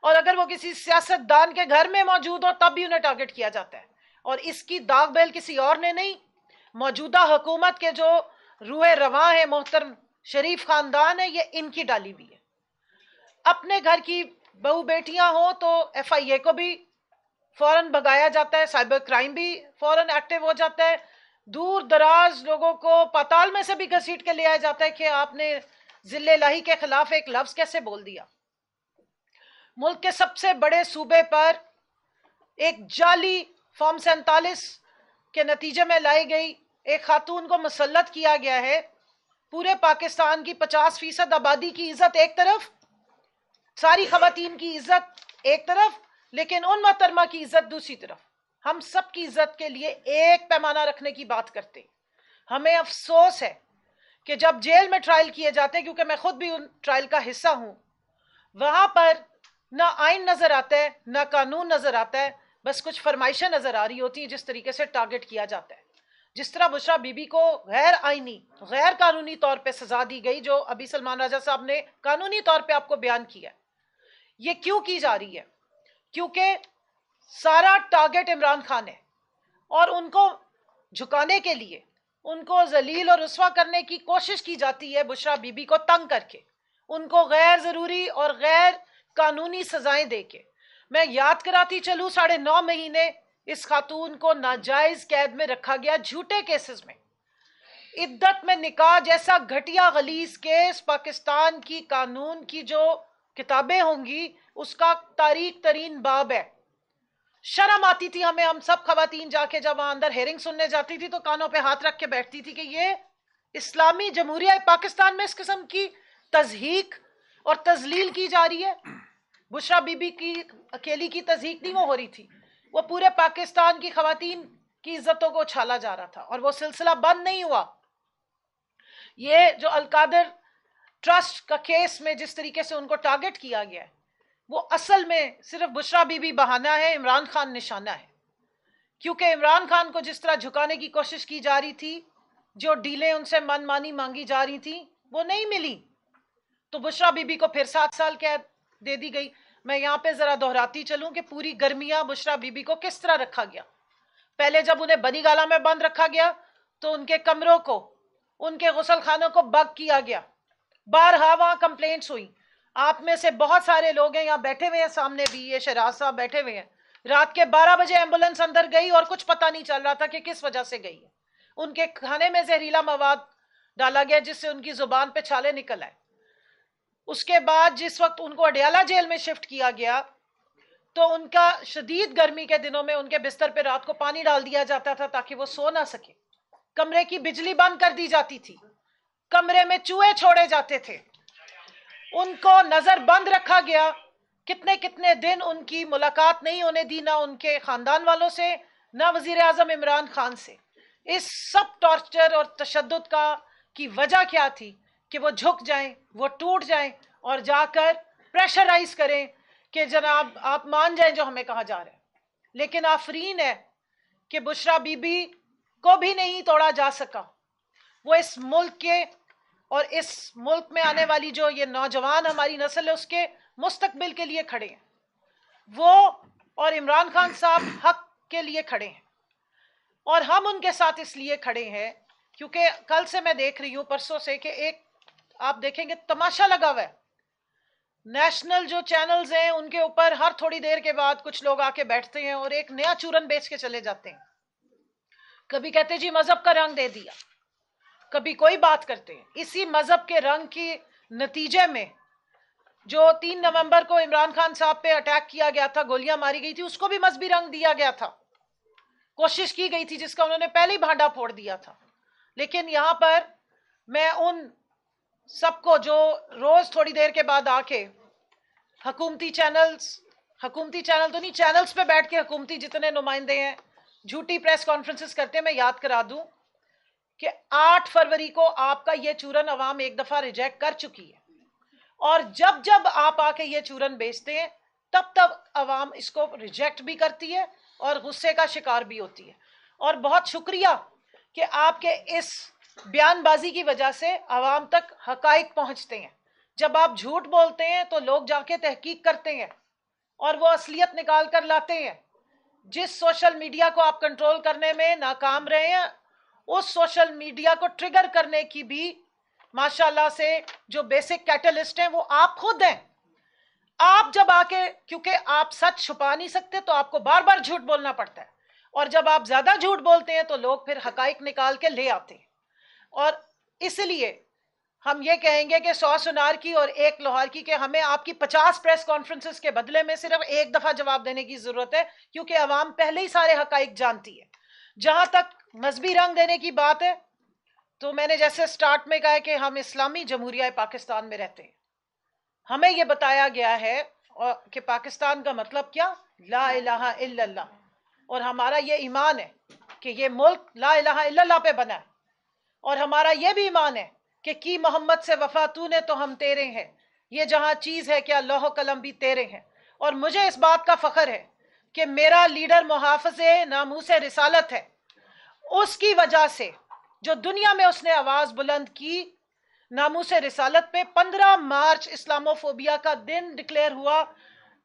اور اگر وہ کسی سیاست دان کے گھر میں موجود ہو تب بھی انہیں ٹارگٹ کیا جاتا ہے. اور اس کی داغ بیل کسی اور نے نہیں, موجودہ حکومت کے جو روح رواں ہیں, محترم شریف خاندان ہے, یہ ان کی ڈالی ہوئی ہے. اپنے گھر کی بہو بیٹیاں ہوں تو ایف آئی اے کو بھی فوراً بھگایا جاتا ہے, سائبر کرائم بھی فوراً ایکٹیو ہو جاتا ہے, دور دراز لوگوں کو پاتال میں سے بھی گھسیٹ کے لے آیا جاتا ہے کہ آپ نے ذل الہی کے خلاف ایک لفظ کیسے بول دیا. ملک کے سب سے بڑے صوبے پر ایک جعلی فارم 47 کے نتیجے میں لائی گئی ایک خاتون کو مسلط کیا گیا ہے. پورے پاکستان کی 50% آبادی کی عزت ایک طرف, ساری خواتین کی عزت ایک طرف, لیکن ان محترمہ کی عزت دوسری طرف. ہم سب کی عزت کے لیے ایک پیمانہ رکھنے کی بات کرتے. ہمیں افسوس ہے کہ جب جیل میں ٹرائل کیے جاتے, کیونکہ میں خود بھی ان ٹرائل کا حصہ ہوں, وہاں پر نہ آئین نظر آتا ہے نہ قانون نظر آتا ہے, بس کچھ فرمائشیں نظر آ رہی ہوتی ہیں جس طریقے سے ٹارگٹ کیا جاتا ہے. جس طرح بشریٰ بی بی کو غیر آئینی غیر قانونی طور پہ سزا دی گئی, جو ابھی سلمان راجہ صاحب نے قانونی طور پہ آپ کو بیان کیا. یہ کیوں کی جا رہی ہے؟ کیونکہ سارا ٹارگٹ عمران خان ہے, اور ان کو جھکانے کے لیے, ان کو ذلیل اور رسوا کرنے کی کوشش کی جاتی ہے بشریٰ بی بی کو تنگ کر کے, ان کو غیر ضروری اور غیر قانونی سزائیں دے کے. میں یاد کراتی چلوں 9.5 مہینے اس خاتون کو ناجائز قید میں رکھا گیا جھوٹے کیسز میں. عدت میں نکاح جیسا گھٹیا غلیظ کیس پاکستان کی قانون کی جو کتابیں ہوں گی اس کا تاریخ ترین باب ہے. شرم آتی تھی ہمیں, ہم سب خواتین جا کے جب وہاں اندر ہیرنگ سننے جاتی تھی تو کانوں پہ ہاتھ رکھ کے بیٹھتی تھی کہ یہ اسلامی جمہوریہ پاکستان میں اس قسم کی تضحیک اور تذلیل کی جا رہی ہے. بشریٰ بی بی کی اکیلی کی تضحیک نہیں وہ ہو رہی تھی, وہ پورے پاکستان کی خواتین کی عزتوں کو چھالا جا رہا تھا, اور وہ سلسلہ بند نہیں ہوا. یہ جو القادر ٹرسٹ کا کیس میں جس طریقے سے ان کو ٹارگٹ کیا گیا ہے, وہ اصل میں صرف بشریٰ بی بی بہانہ ہے, عمران خان نشانہ ہے. کیونکہ عمران خان کو جس طرح جھکانے کی کوشش کی جا رہی تھی, جو ڈیلیں ان سے من مانی مانگی جا رہی تھی وہ نہیں ملی, تو بشریٰ بی بی کو پھر 7 سال قید دے دی گئی. میں یہاں پہ ذرا دہراتی چلوں کہ پوری گرمیاں بشریٰ بی بی کو کس طرح رکھا گیا. پہلے جب انہیں بنی گالہ میں بند رکھا گیا تو ان کے کمروں کو, ان کے غسل خانوں کو بگ کیا گیا. بارہا وہاں کمپلینٹس ہوئی. آپ میں سے بہت سارے لوگ ہیں یہاں بیٹھے ہوئے ہیں, سامنے بھی یہ شہراز صاحب بیٹھے ہوئے ہیں, رات کے 12 بجے ایمبولنس اندر گئی اور کچھ پتہ نہیں چل رہا تھا کہ کس وجہ سے گئی ہے. ان کے کھانے میں زہریلا مواد ڈالا گیا جس سے ان کی زبان پہ چھالے نکل آئے. اس کے بعد جس وقت ان کو اڈیالہ جیل میں شفٹ کیا گیا تو ان کا شدید گرمی کے دنوں میں ان کے بستر پہ رات کو پانی ڈال دیا جاتا تھا تاکہ وہ سو نہ سکے. کمرے کی بجلی بند کر دی جاتی تھی, کمرے میں چوہے چھوڑے جاتے تھے, ان کو نظر بند رکھا گیا. کتنے دن ان کی ملاقات نہیں ہونے دی, نہ ان کے خاندان والوں سے نہ وزیر اعظم عمران خان سے. اس سب ٹارچر اور تشدد کی وجہ کیا تھی؟ کہ وہ جھک جائیں, وہ ٹوٹ جائیں اور جا کر پریشرائز کریں کہ جناب آپ مان جائیں جو ہمیں کہا جا رہا ہے. لیکن آفرین ہے کہ بشریٰ بی بی کو بھی نہیں توڑا جا سکا. وہ اس ملک کے اور اس ملک میں آنے والی جو یہ نوجوان ہماری نسل ہے اس کے مستقبل کے لیے کھڑے ہیں. وہ اور عمران خان صاحب حق کے لیے کھڑے ہیں, اور ہم ان کے ساتھ اس لیے کھڑے ہیں کیونکہ کل سے میں دیکھ رہی ہوں, پرسوں سے, کہ ایک آپ دیکھیں گے تماشا لگا ہوا ہے. نیشنل جو چینلز ہیں ان کے اوپر ہر تھوڑی دیر کے بعد کچھ لوگ آ کے بیٹھتے ہیں اور ایک نیا چورن بیچ کے چلے جاتے ہیں. کبھی کہتے جی مذہب کا رنگ دے دیا, کبھی کوئی بات کرتے ہیں. اسی مذہب کے رنگ کے نتیجے میں جو 3 نومبر کو عمران خان صاحب پہ اٹیک کیا گیا تھا, گولیاں ماری گئی تھی, اس کو بھی مذہبی رنگ دیا گیا تھا, کوشش کی گئی تھی جس کا انہوں نے پہلے ہی بھانڈا پھوڑ دیا تھا. لیکن یہاں پر میں ان سب کو جو روز تھوڑی دیر کے بعد آ کے حکومتی چینل تو نہیں, چینلز پہ بیٹھ کے حکومتی جتنے نمائندے ہیں جھوٹی پریس کانفرنسز کرتے ہیں, میں یاد کرا دوں کہ 8 فروری کو آپ کا یہ چورن عوام ایک دفعہ ریجیکٹ کر چکی ہے, اور جب آپ آ کے یہ چورن بیچتے ہیں تب عوام اس کو ریجیکٹ بھی کرتی ہے اور غصے کا شکار بھی ہوتی ہے. اور بہت شکریہ کہ آپ کے اس بیان بازی کی وجہ سے عوام تک حقائق پہنچتے ہیں. جب آپ جھوٹ بولتے ہیں تو لوگ جا کے تحقیق کرتے ہیں اور وہ اصلیت نکال کر لاتے ہیں. جس سوشل میڈیا کو آپ کنٹرول کرنے میں ناکام رہے ہیں, اس سوشل میڈیا کو ٹریگر کرنے کی بھی ماشاءاللہ سے جو بیسک کیٹلسٹ ہیں وہ آپ خود ہیں. آپ جب آ کے, کیونکہ آپ سچ چھپا نہیں سکتے تو آپ کو بار بار جھوٹ بولنا پڑتا ہے, اور جب آپ زیادہ جھوٹ بولتے ہیں تو لوگ پھر حقائق نکال کے لے آتے ہیں. اور اس لیے ہم یہ کہیں گے کہ 100 سنار کی اور 1 لوہار کی، کہ ہمیں آپ کی 50 پریس کانفرنسز کے بدلے میں صرف 1 دفعہ جواب دینے کی ضرورت ہے، کیونکہ عوام پہلے ہی سارے حقائق جانتی ہے۔ جہاں تک مذہبی رنگ دینے کی بات ہے، تو میں نے جیسے سٹارٹ میں کہا کہ ہم اسلامی جمہوریہ پاکستان میں رہتے ہیں، ہمیں یہ بتایا گیا ہے کہ پاکستان کا مطلب کیا، لا الہ الا اللہ، اور ہمارا یہ ایمان ہے کہ یہ ملک لا الہ الا اللہ پہ بنا ہے، اور ہمارا یہ بھی ایمان ہے کہ کی محمد سے وفا تو نے تو ہم تیرے ہیں، یہ جہاں چیز ہے کیا لوح و قلم بھی تیرے ہیں۔ اور مجھے اس بات کا فخر ہے کہ میرا لیڈر محافظ ناموس رسالت ہے، اس کی وجہ سے جو دنیا میں اس نے آواز بلند کی ناموس رسالت پہ، 15 مارچ اسلاموفوبیا کا دن ڈکلیئر ہوا،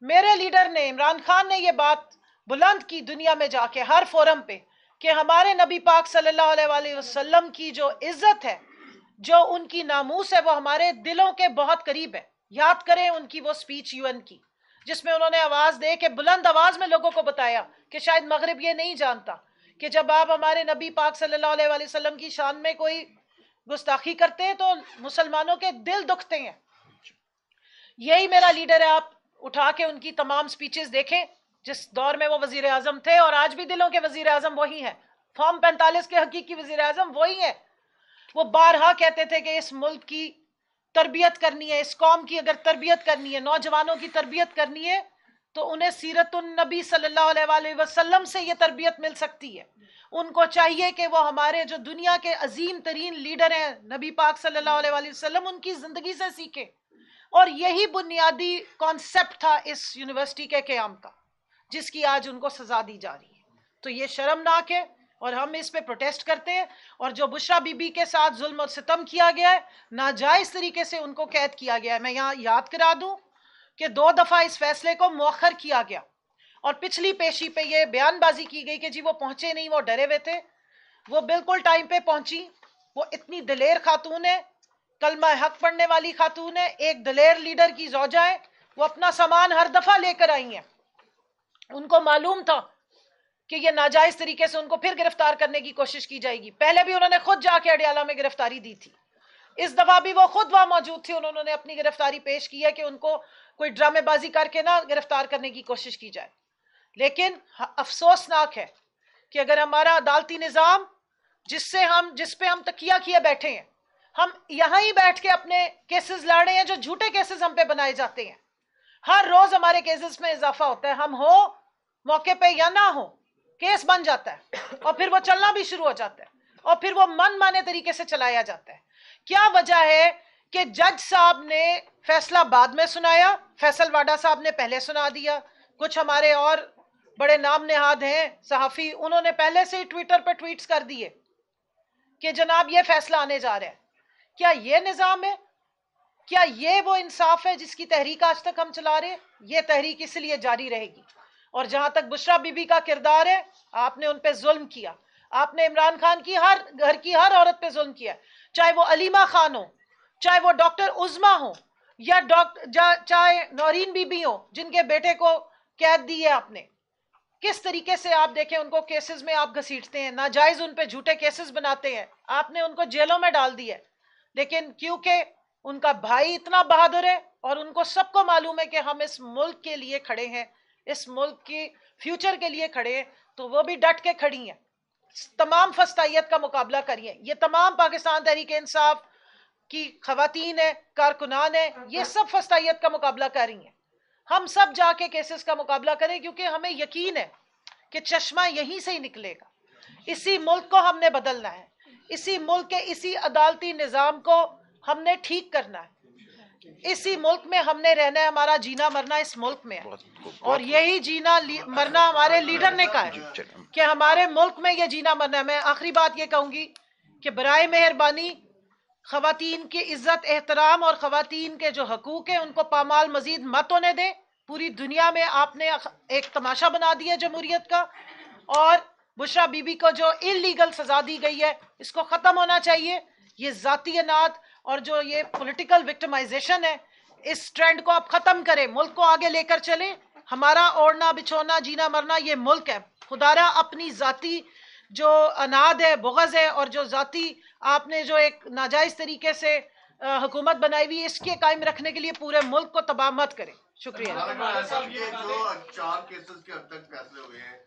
میرے لیڈر نے، عمران خان نے یہ بات بلند کی دنیا میں جا کے ہر فورم پہ کہ ہمارے نبی پاک صلی اللہ علیہ وآلہ وسلم کی جو عزت ہے، جو ان کی ناموس ہے، وہ ہمارے دلوں کے بہت قریب ہے۔ یاد کریں ان کی وہ سپیچ UN کی، جس میں انہوں نے آواز دے کے بلند آواز میں لوگوں کو بتایا کہ شاید مغرب یہ نہیں جانتا کہ جب آپ ہمارے نبی پاک صلی اللہ علیہ وآلہ وسلم کی شان میں کوئی گستاخی کرتے ہیں تو مسلمانوں کے دل دکھتے ہیں۔ یہی میرا لیڈر ہے، آپ اٹھا کے ان کی تمام سپیچز دیکھیں، جس دور میں وہ وزیر اعظم تھے، اور آج بھی دلوں کے وزیر اعظم وہی ہیں، فارم 45 کے حقیقی وزیر اعظم وہی ہیں۔ وہ بارہا کہتے تھے کہ اس ملک کی تربیت کرنی ہے، اس قوم کی اگر تربیت کرنی ہے، نوجوانوں کی تربیت کرنی ہے، تو انہیں سیرت النبی صلی اللہ علیہ وآلہ وسلم سے یہ تربیت مل سکتی ہے۔ ان کو چاہیے کہ وہ ہمارے جو دنیا کے عظیم ترین لیڈر ہیں نبی پاک صلی اللہ علیہ وآلہ وسلم، ان کی زندگی سے سیکھیں، اور یہی بنیادی کانسیپٹ تھا اس یونیورسٹی کے قیام کا، جس کی آج ان کو سزا دی جا رہی ہے۔ تو یہ شرمناک ہے، اور ہم اس پہ پروٹیسٹ کرتے ہیں۔ اور جو بشرا بی بی کے ساتھ ظلم اور ستم کیا گیا ہے، ناجائز طریقے سے ان کو قید کیا گیا ہے، میں یہاں یاد کرا دوں کہ 2 دفعہ اس فیصلے کو مؤخر کیا گیا، اور پچھلی پیشی پہ یہ بیان بازی کی گئی کہ جی وہ پہنچے نہیں، وہ ڈرے ہوئے تھے۔ وہ بالکل ٹائم پہ پہنچی، وہ اتنی دلیر خاتون ہے، کلمہ حق پڑھنے والی خاتون ہے، ایک دلیر لیڈر کی زوجہ ہے، وہ اپنا سامان ہر دفعہ لے کر آئی ہیں۔ ان کو معلوم تھا کہ یہ ناجائز طریقے سے ان کو پھر گرفتار کرنے کی کوشش کی جائے گی، پہلے بھی انہوں نے خود جا کے اڈیالہ میں گرفتاری دی تھی، اس دفعہ بھی وہ خود وہاں موجود تھی، انہوں نے اپنی گرفتاری پیش کی ہے کہ ان کو کوئی ڈرامے بازی کر کے نہ گرفتار کرنے کی کوشش کی جائے۔ لیکن افسوسناک ہے کہ اگر ہمارا عدالتی نظام جس پہ ہم تکیہ کیے بیٹھے ہیں، ہم یہاں ہی بیٹھ کے اپنے کیسز لڑ رہے ہیں جو جھوٹے کیسز ہم پہ بنائے جاتے ہیں، ہر روز ہمارے کیسز میں اضافہ ہوتا ہے، ہم ہو موقع پہ یا نہ ہو کیس بن جاتا ہے، اور پھر وہ چلنا بھی شروع ہو جاتا ہے، اور پھر وہ من مانے طریقے سے چلایا جاتا ہے۔ کیا وجہ ہے کہ جج صاحب نے فیصلہ بعد میں سنایا، فیصل واڈا صاحب نے پہلے سنا دیا، کچھ ہمارے اور بڑے نام نہاد ہیں صحافی، انہوں نے پہلے سے ہی ٹویٹر پہ ٹویٹس کر دیے کہ جناب یہ فیصلہ آنے جا رہا ہے۔ کیا یہ نظام ہے؟ کیا یہ وہ انصاف ہے جس کی تحریک آج تک ہم چلا رہے ہیں؟ یہ تحریک اس لیے جاری رہے گی۔ اور جہاں تک بشرا بی بی کا کردار ہے، آپ نے ان پہ ظلم کیا، آپ نے عمران خان کی ہر گھر کی ہر عورت پہ ظلم کیا، چاہے وہ علیمہ خان ہو، چاہے وہ ڈاکٹر عظما ہو، یا چاہے نورین بی بی ہو جن کے بیٹے کو قید دی ہے آپ نے۔ کس طریقے سے آپ دیکھیں ان کو کیسز میں آپ گھسیٹتے ہیں، ناجائز ان پہ جھوٹے کیسز بناتے ہیں، آپ نے ان کو جیلوں میں ڈال دیا ہے۔ لیکن کیونکہ ان کا بھائی اتنا بہادر ہے، اور ان کو سب کو معلوم ہے کہ ہم اس ملک کے لیے کھڑے ہیں، اس ملک کی فیوچر کے لیے کھڑے ہیں، تو وہ بھی ڈٹ کے کھڑی ہیں، تمام فسطائیت کا مقابلہ کریے۔ یہ تمام پاکستان تحریک انصاف کی خواتین ہیں، کارکنان ہیں، یہ سب فسطائیت کا مقابلہ کر رہی ہیں۔ ہم سب جا کے کیسز کا مقابلہ کریں، کیونکہ ہمیں یقین ہے کہ چشمہ یہیں سے ہی نکلے گا۔ اسی ملک کو ہم نے بدلنا ہے، اسی ملک کے اسی عدالتی نظام کو ہم نے ٹھیک کرنا ہے، اسی ملک میں ہم نے رہنا ہے، ہمارا جینا مرنا اس ملک میں ہے، اور یہی جینا مرنا ہمارے لیڈر نے کہا ہے کہ ہمارے ملک میں یہ جینا مرنا ہے۔ میں آخری بات یہ کہوں گی کہ برائے مہربانی خواتین کی عزت احترام اور خواتین کے جو حقوق ہیں ان کو پامال مزید مت ہونے دیں۔ پوری دنیا میں آپ نے ایک تماشا بنا دیا جمہوریت کا، اور بشرا بی بی کو جو انلیگل سزا دی گئی ہے اس کو ختم ہونا چاہیے۔ یہ ذاتی اناد اور جو یہ پولیٹیکل وکٹمائزیشن ہے، اس ٹرینڈ کو آپ ختم کریں، ملک کو آگے لے کر چلیں۔ ہمارا اوڑھنا بچھونا جینا مرنا یہ ملک ہے، خدارا اپنی ذاتی جو اناد ہے، بغض ہے، اور جو ذاتی آپ نے جو ایک ناجائز طریقے سے हुकूमत बनाई हुई, इसके कायम रखने के लिए पूरे मुल्क को तबाह मत करें। शुक्रिया। ये जो 4 केसेस के अब तक फैसले हुए हैं,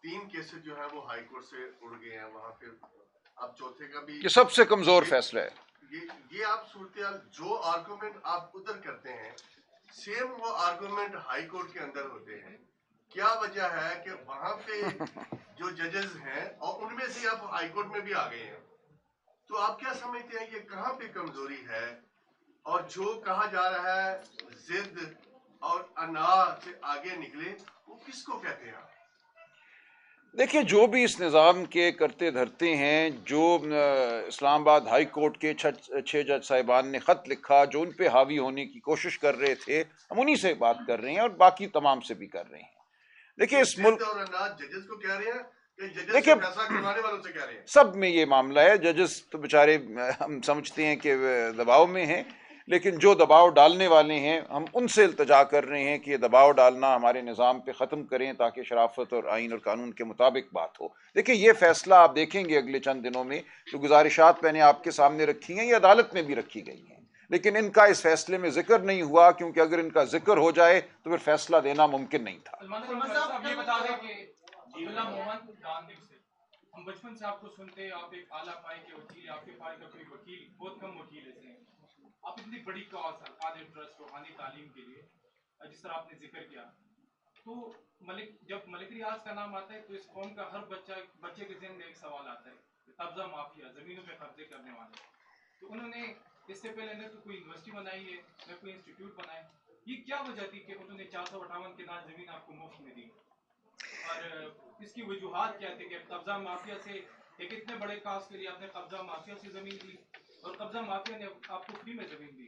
3 केसेस जो है वो हाई कोर्ट से उड़ गए हैं, वहां पे अब चौथे का भी ये सबसे कमजोर फैसला है। ये आप सूरत जो आर्गूमेंट आप उधर करते हैं, सेम वो आर्गूमेंट हाई कोर्ट के अंदर होते हैं। क्या वजह है कि वहां पे जो जजेस हैं और उनमें से आप हाई कोर्ट में भी आ गए हैं, तो आप क्या समझते हैं ये कहाँ पे कमजोरी है? और जो कहा जा रहा है जिद और अना से आगे निकले, वो किसको कहते हैं? देखिए, जो भी इस निज़ाम के करते धरते हैं, जो इस्लामाबाद हाई कोर्ट के 6 जज साहिबान ने ख़त लिखा, जो उन पे हावी होने की कोशिश कर रहे थे, हम उन्हीं से बात कर रहे हैं और बाकी तमाम से भी कर रहे हैं। देखिए, इस मुल्क और जजेस को कह रहे हैं कि जजेस देखिए, फैसला करवाने वालों से कह रहे हैं, सब में ये मामला है। जजेस तो बेचारे हम समझते हैं कि दबाव में हैं, लेकिन जो दबाव डालने वाले हैं, हम उनसे इल्तजा कर रहे हैं कि ये दबाव डालना हमारे निज़ाम पे ख़त्म करें, ताकि शराफत और आइन और कानून के मुताबिक बात हो। देखिए, ये फ़ैसला आप देखेंगे अगले चंद दिनों में, जो गुजारिशात मैंने आपके सामने रखी हैं, ये अदालत में भी रखी गई हैं, लेकिन इनका इस फैसले में जिक्र नहीं हुआ, क्योंकि अगर इनका जिक्र हो जाए तो फिर फैसला देना मुमकिन नहीं था। हम बचपन से आपको सुनते, आप एक आला पाई के वकील, आपके पाई का कोई वकील, बहुत कम वकील ऐसे हैं। आप इतनी बड़ी कॉज अलकादर ट्रस्ट रूहानी तालीम के लिए, जिस तरह आपने जिक्र किया, तो जब मलिक रियाज का नाम आता है तो इस कौम का हर बच्चे के ज़हन में एक सवाल आता है, कब्जा माफिया, जमीनों पे कब्जे करने वाले। तो उन्होंने इससे पहले न तो कोई यूनिवर्सिटी बनाई है, न कोई इंस्टीट्यूट बनाए। ये क्या वजह थी कि उन्होंने 458 के नाम जमीन आपको मुफ्त में दी? और इसकी वजूहात क्या थी कि कब्जा माफिया से, एक इतने बड़े काज के लिए आपने कब्जा माफिया से जमीन दी, और कब्जा माफिया ने आपको फ्री में जमीन दी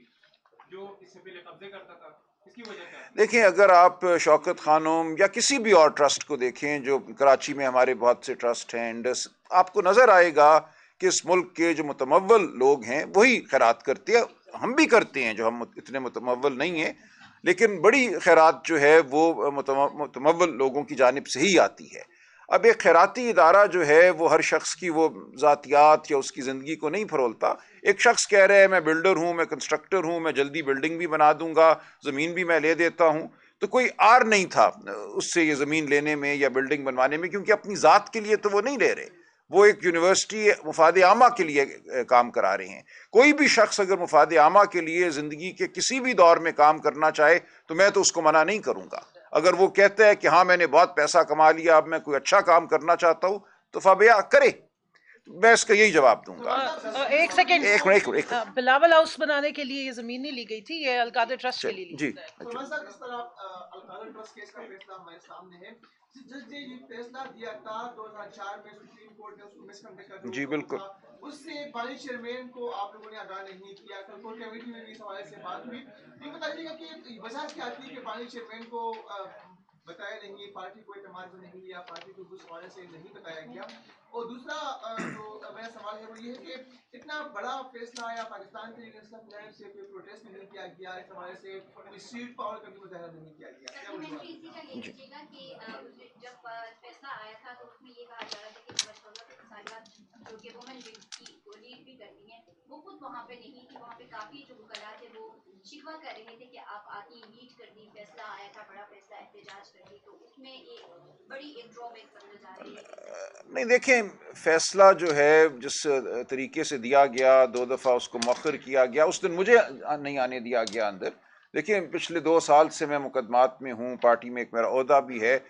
जो इससे पहले कब्जे करता था? इसकी वजह क्या है? देखिए, अगर आप शौकत खानों या किसी भी और ट्रस्ट को देखें, जो कराची में हमारे बहुत से ट्रस्ट हैं, इंडस, आपको नज़र आएगा कि इस मुल्क के जो मुतमव्वल लोग हैं वही खैरात करते हैं। हम भी करते हैं, जो हम इतने मुतमव्वल नहीं हैं, लेकिन बड़ी खैरात जो है वो मुतमव्वल लोगों की जानिब से ही आती है। अब एक खैराती इदारा जो है वो हर शख्स की वो ज़ातियात या उसकी ज़िंदगी को नहीं फरोलता। एक शख्स कह रहा है मैं बिल्डर हूँ, मैं कंस्ट्रक्टर हूँ, मैं जल्दी बिल्डिंग भी बना दूंगा, ज़मीन भी मैं ले देता हूँ, तो कोई आर नहीं था उससे ये ज़मीन लेने में या बिल्डिंग बनवाने में, क्योंकि अपनी ज़ात के लिए तो वो नहीं ले रहे, वो एक यूनिवर्सिटी मुफाद आमा के लिए काम करा रहे हैं। कोई भी शख्स अगर मुफाद आमा के लिए ज़िंदगी के किसी भी दौर में काम करना चाहे तो मैं तो उसको मना नहीं करूँगा। अगर वो कहता है कि हाँ मैंने बहुत पैसा कमा लिया, अब मैं कोई अच्छा काम करना चाहता हूँ, तो फबिया करे, मैं इसका यही जवाब दूंगा। एक सेकंड, एक मिनट। बिलावल हाउस बनाने के लिए ये जमीन नहीं ली गई थी, ये अलकादर ट्रस्ट के लिए ली। जी, अलकादर ट्रस्ट केस का फैसला हमारे सामने है। जज ने ये फैसला दिया था 2004 में, सुप्रीम कोर्ट ने उसको मिसकंडक्ट कर दिया। जी बिल्कुल। उससे बानी चेयरमैन को आप लोगों ने आगाह नहीं किया। कोर कमेटी में भी इस हवाले से बात हुई। ये बताइएगा कि वजह क्या थी कि बानी चेयरमैन को बताया नहीं, पार्टी को एतमाद में नहीं लिया, पार्टी को उस हवाले से नहीं बताया गया। और दूसरा जो मेरा सवाल है वो ये है कि इतना बड़ा फैसला आया पाकिस्तान के लिए, से कोई प्रोटेस्ट नहीं किया गया, इस हवाले से कोई स्ट्रीट पावर का भी मुजाहरा नहीं किया गया। जब फैसला आया था तो उसमें ये कहा जा रहा था कि जो कि वुमेन विंग की लीड भी करती हैं, वो खुद वहाँ पे नहीं थी। वहाँ पे काफी जो वकला थे वो शिकवा कर रहे थे कि आप आती लीड कर दी, फैसला आया था, बड़ा फैसला, एहतजाज कर दी, तो उसमें एक बड़ी एक ड्रॉबैक समझ आ रही है। नहीं, देखें, फैसला जो है जिस तरीके से दिया गया, 2 दफ़ा उसको मौखर किया गया, उस दिन मुझे नहीं आने दिया गया अंदर। देखिए, पिछले 2 साल से मैं मुकदमात में हूँ, पार्टी में एक मेरा ओहदा भी है।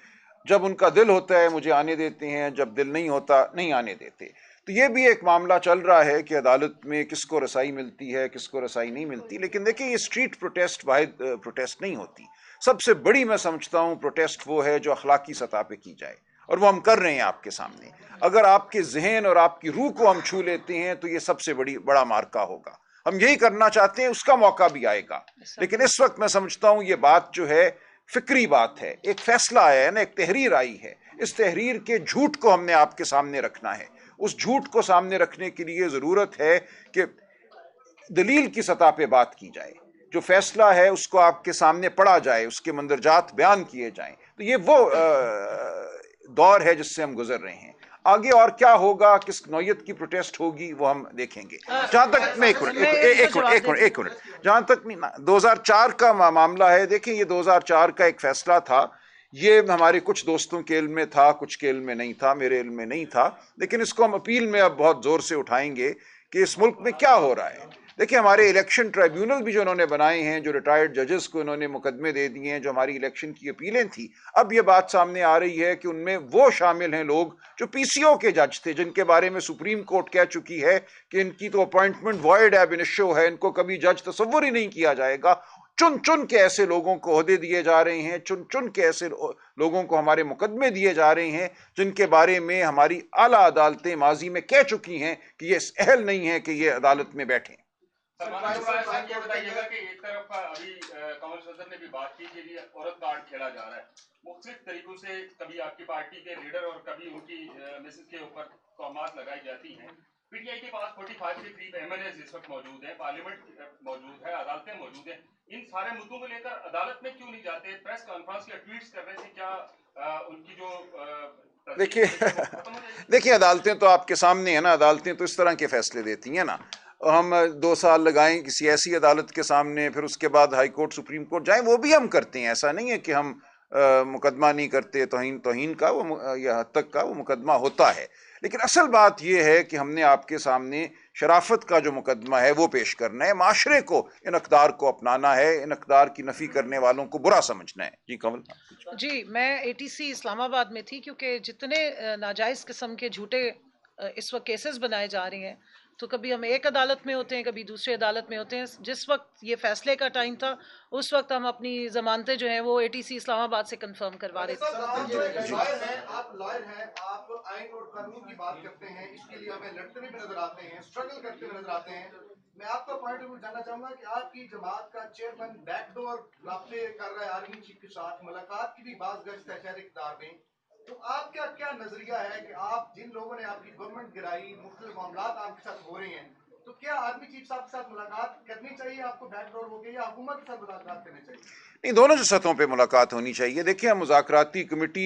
जब उनका दिल होता है मुझे आने देते हैं, जब दिल नहीं होता नहीं आने देते। तो ये भी एक मामला चल रहा है कि अदालत में किसको रसाई मिलती है, किसको रसाई नहीं मिलती। लेकिन देखिए, ये स्ट्रीट प्रोटेस्ट वाहिद प्रोटेस्ट नहीं होती। सबसे बड़ी मैं समझता हूँ प्रोटेस्ट वो है जो अखलाकी सतह पे की जाए, और वो हम कर रहे हैं आपके सामने। अगर आपके जहन और आपकी रूह को हम छू लेते हैं तो ये सबसे बड़ा मार्का होगा। हम यही करना चाहते हैं, उसका मौका भी आएगा। लेकिन इस वक्त मैं समझता हूँ ये बात जो है फिक्री बात है। एक फैसला आया है ना, एक तहरीर आई है, इस तहरीर के झूठ को हमने आपके सामने रखना है। उस झूठ को सामने रखने के लिए ज़रूरत है कि दलील की सतह पे बात की जाए, जो फैसला है उसको आपके सामने पढ़ा जाए, उसके मंदरजात बयान किए जाएं। तो ये वो दौर है जिससे हम गुजर रहे हैं। आगे और क्या होगा, किस नौयत की प्रोटेस्ट होगी, वो हम देखेंगे। जहां तक मैं एक मिनट जहां तक नहीं 2004 का मामला है, देखिए ये 2004 का एक फैसला था, ये हमारे कुछ दोस्तों के इल्म में था, कुछ के इल्म में नहीं था, मेरे इल्म में नहीं था, लेकिन इसको हम अपील में अब बहुत जोर से उठाएंगे कि इस मुल्क में क्या हो रहा है। देखिए हमारे इलेक्शन ट्राइब्यूनल भी जो उन्होंने बनाए हैं, जो रिटायर्ड जजेस को इन्होंने मुकदमे दे दिए हैं, जो हमारी इलेक्शन की अपीलें थी, अब ये बात सामने आ रही है कि उनमें वो शामिल हैं लोग जो पीसीओ के जज थे, जिनके बारे में सुप्रीम कोर्ट कह चुकी है कि इनकी तो अपॉइंटमेंट वॉइड एब इनिशियो है, इनको कभी जज तस्वुर ही नहीं किया जाएगा। चुन चुन के ऐसे लोगों को ओहदे दिए जा रहे हैं, चुन चुन के ऐसे लोगों को हमारे मुकदमे दिए जा रहे हैं जिनके बारे में हमारी आला अदालतें माजी में कह चुकी हैं कि ये अहल नहीं है कि ये अदालत में बैठें। ये बताइएगा कि एक तरफ अभी कमल सदर ने भी बात की कि ये औरत कार्ड खेला जा रहा है मुख्तलिफ तरीकों से, कभी आपकी पार्टी के लीडर और कभी उनकी मिसेज के ऊपर तोहमात लगाई जाती हैं। पीटीआई के पास 45 के करीब एमएलए इस वक्त मौजूद हैं, पार्लियामेंट मौजूद है, अदालतें मौजूद हैं। इन सारे मुद्दों को लेकर अदालत में क्यों नहीं जाते? प्रेस कॉन्फ्रेंस या ट्वीट्स करने से क्या उनकी जो देखिए अदालतें तो आपके सामने है ना, अदालतें तो इस तरह के फैसले देती हैं ना। हम 2 साल लगाएं किसी ऐसी अदालत के सामने, फिर उसके बाद हाई कोर्ट सुप्रीम कोर्ट जाएं, वो भी हम करते हैं। ऐसा नहीं है कि हम मुकदमा नहीं करते, तौहीन का वो या हद तक का वो मुकदमा होता है। लेकिन असल बात यह है कि हमने आपके सामने शराफत का जो मुकदमा है वो पेश करना है, माशरे को इन अक़दार को अपनाना है, इन अक़दार की नफ़ी करने वालों को बुरा समझना है। जी कमल। जी, मैं एटीसी इस्लामाबाद में थी, क्योंकि जितने नाजायज़ किस्म के झूठे इस वक्त केसेस बनाए जा रहे हैं, तो कभी हम एक अदालत में होते हैं, कभी दूसरी अदालत में होते हैं। जिस वक्त ये फैसले का टाइम था, उस वक्त हम अपनी जमानतें जो हैं वो एटीसी इस्लामाबाद से कंफर्म करवा रहे थे। आप लॉयर हैं, आप आइन और कानून की बात करते हैं, इसके लिए हमें लड़ते हुए नजर आते हैं, स्ट्रगल करते हुए नजर आते हैं। मैं आपका पॉइंट ऑफ व्यू जानना चाहूंगा कि आपकी जमात का चेयरमैन बैकडोर राब्ते कर रहा है आर्मी चीफ के साथ, मुलाकात की भी बात गश्त है शहर इक़्तिदार में। तो आपका क्या नजरिया है कि आप जिन लोगों ने आपकी गवर्नमेंट गिराई, मुख्तलिफ मामलात आपके साथ हो रहे हैं, तो क्या आर्मी चीफ साहब के साथ मुलाकात करनी चाहिए आपको बैकडोर होके, या हुकूमत के साथ मुलाकात करनी चाहिए? नहीं, दोनों जो सतहों पे मुलाकात होनी चाहिए। देखिए हम मुज़ाकराती कमेटी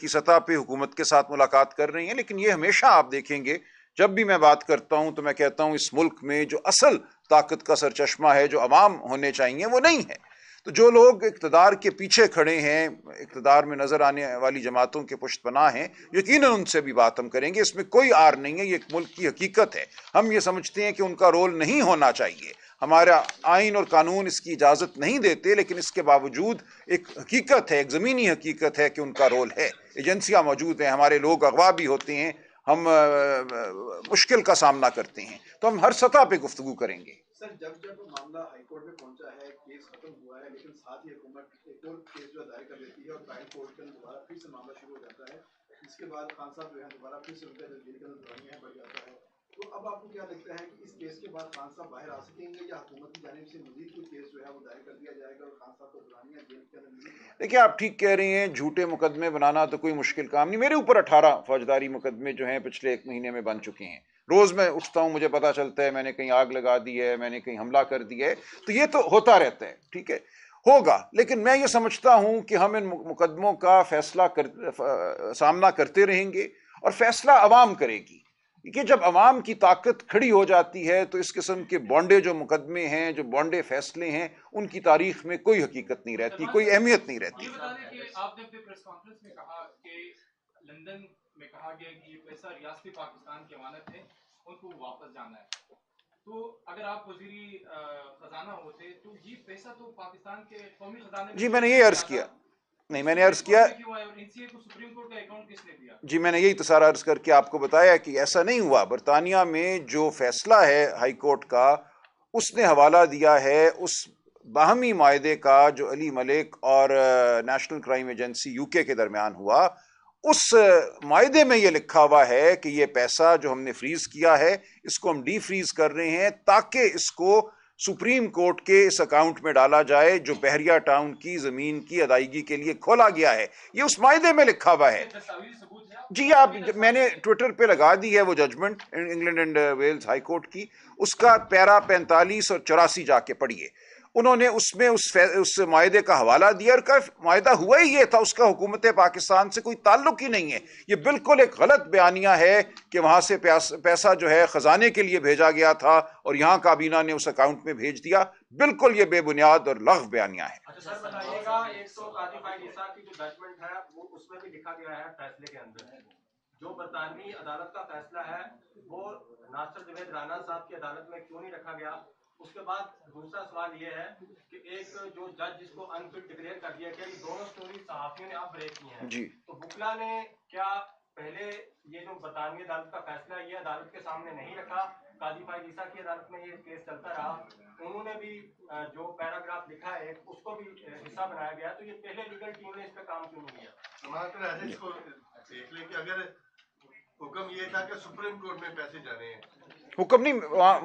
की सतह पे हुकूमत के साथ मुलाकात कर रही हैं, लेकिन ये हमेशा आप देखेंगे जब भी मैं बात करता हूं तो मैं कहता हूं इस मुल्क में जो असल ताकत का सरचश्मा है, जो अवाम होने चाहिए, वो नहीं है। तो जो लोग इक़्तिदार के पीछे खड़े हैं, इक़्तिदार में नज़र आने वाली जमातों के पुश्तपनाह हैं, यकीनन उनसे भी बात हम करेंगे, इसमें कोई आर नहीं है, ये एक मुल्क की हकीकत है। हम ये समझते हैं कि उनका रोल नहीं होना चाहिए, हमारा आइन और कानून इसकी इजाज़त नहीं देते, लेकिन इसके बावजूद एक हकीकत है, एक ज़मीनी हकीकत है कि उनका रोल है। एजेंसियाँ मौजूद हैं, हमारे लोग अगवा भी होते हैं, हम मुश्किल का सामना करते हैं, तो हम हर सतह पे गुफ्तगू करेंगे। सर, जब मामला हाईकोर्ट में पहुंचा है, केस खत्म हुआ है, लेकिन साथ ही हुकूमत एक और केस जो दायर कर देती है और ट्रायल कोर्ट के दोबारा फिर से मामला शुरू हो जाता है। इसके बाद खान साहब जो है दोबारा फिर से उनका जेल का दौरानिया बढ़ जाता है। तो अब आपको क्या लगता है कि इस केस के बाद खान साहब बाहर आ सकेंगे, या हुकूमत की जानिब से मजीद कोई केस जो है वो दायर कर दिया जाएगा और खान साहब को दौरानिया जेल के अंदर? देखिए आप ठीक कह रही हैं, झूठे मुकदमे बनाना तो कोई मुश्किल काम नहीं। मेरे ऊपर 18 फौजदारी मुकदमे जो हैं पिछले 1 महीने में बन चुके हैं। रोज़ मैं उठता हूँ, मुझे पता चलता है मैंने कहीं आग लगा दी है, मैंने कहीं हमला कर दिया है, तो ये तो होता रहता है, ठीक है, होगा। लेकिन मैं ये समझता हूँ कि हम इन मुकदमों का सामना करते रहेंगे और फैसला अवाम करेगी। कि जब अवाम की ताकत खड़ी हो जाती है तो इस किस्म के बॉन्डे जो मुकदमे हैं, जो बॉन्डे फैसले हैं, उनकी तारीख में कोई हकीकत नहीं रहती, कोई अहमियत नहीं रहती। ये बता दें कि आपने अपने प्रेस कॉन्फ्रेंस में कहा कि लंदन में कहा गया कि ये पैसा रियासती पाकिस्तान की अमानत है, उनको वापस जाना है। तो अगर आप वज़ीरी खजाना होते तो ये पैसा तो पाकिस्तान के कौमी खजाने में। जी मैंने ये अर्ज किया, नहीं मैंने अर्ज किया, सुप्रीम कोर्ट का अकाउंट किसने दिया? जी मैंने यही तसारा अर्ज करके आपको बताया कि ऐसा नहीं हुआ। बरतानिया में जो फैसला है हाई कोर्ट का, उसने हवाला दिया है उस बाहमी मायदे का जो अली मलिक और नेशनल क्राइम एजेंसी यूके के दरमियान हुआ। उस मायदे में ये लिखा हुआ है कि ये पैसा जो हमने फ्रीज किया है, इसको हम डी फ्रीज कर रहे हैं ताकि इसको सुप्रीम कोर्ट के इस अकाउंट में डाला जाए जो बहरिया टाउन की जमीन की अदायगी के लिए खोला गया है। ये उस मायदे में लिखा हुआ है। जी आप, मैंने ट्विटर पे लगा दी है वो judgement England and Wales High Court की, उसका पैरा 45 और 84 जाके पढ़िए। उन्होंने उसमें उस मायदे का हवाला दिया और कहा मायदा हुआ ही ये था, उसका हुकूमत पाकिस्तान से कोई ताल्लुक ही नहीं है। ये बिल्कुल एक गलत बयानिया है कि वहां से पैसा जो है खजाने के लिए भेजा गया था और यहाँ काबीना ने उस अकाउंट में भेज दिया। बिल्कुल ये बेबुनियाद और लग़्व बयानिया है। अच्छा सर बताइएगा, एक तो काजी फाइल ईसा की जो जजमेंट है वो उसमें भी लिखा गया है फैसले के अंदर जो बरतानवी अदालत का फैसला है वो नासिर जवेद राना साहब की अदालत में क्यों नहीं रखा गया। उसके बाद दूसरा सवाल ये है कि एक जो जज जिसको अनफिट डिक्लेयर कर दिया गया, ये दोनों स्टोरी सहाफियों ने आप ब्रेक की हैं जी। तो बुकला ने क्या पहले ये जो बरतानवी अदालत का फैसला ये अदालत के सामने नहीं रखा, काजी फाइल ईसा की अदालत में ये केस चलता रहा, उन्होंने भी जो पैराग्राफ लिखा है उसको भी हिस्सा बनाया गया, तो ये पहले लीगल टीम ने इस पर काम क्यों नहीं किया। इसको देख लें कि अगर हुक्म ये था कि सुप्रीम कोर्ट में पैसे जाने हैं, हुक्म नहीं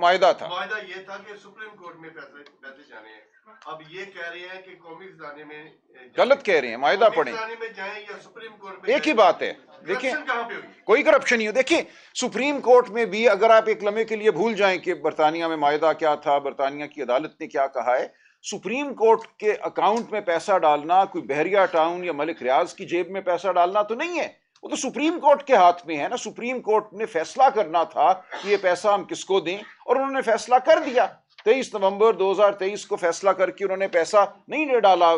मायदा था, मायदा ये था कि सुप्रीम कोर्ट में पैसे जाने हैं। अब ये कह रहे हैं कि कौमी खजाने में गलत कह रहे हैं, मायदा पढ़ें, खजाने में जाएं या सुप्रीम कोर्ट में एक ही बात है। देखिए कहाँ पे हुई, कोई करप्शन नहीं हो। देखिए सुप्रीम कोर्ट में भी अगर आप एक लम्हे के लिए भूल जाएं कि बरतानिया में मायदा क्या था, बरतानिया की अदालत ने क्या कहा है, सुप्रीम कोर्ट के अकाउंट में पैसा डालना कोई बहरिया टाउन या मलिक रियाज की जेब में पैसा डालना तो नहीं है, वो तो सुप्रीम कोर्ट के हाथ में है ना। सुप्रीम कोर्ट ने फैसला करना था कि ये पैसा हम किसको दें और उन्होंने फैसला कर दिया। 23 नवंबर 2023 को फैसला करके उन्होंने पैसा नहीं डाला,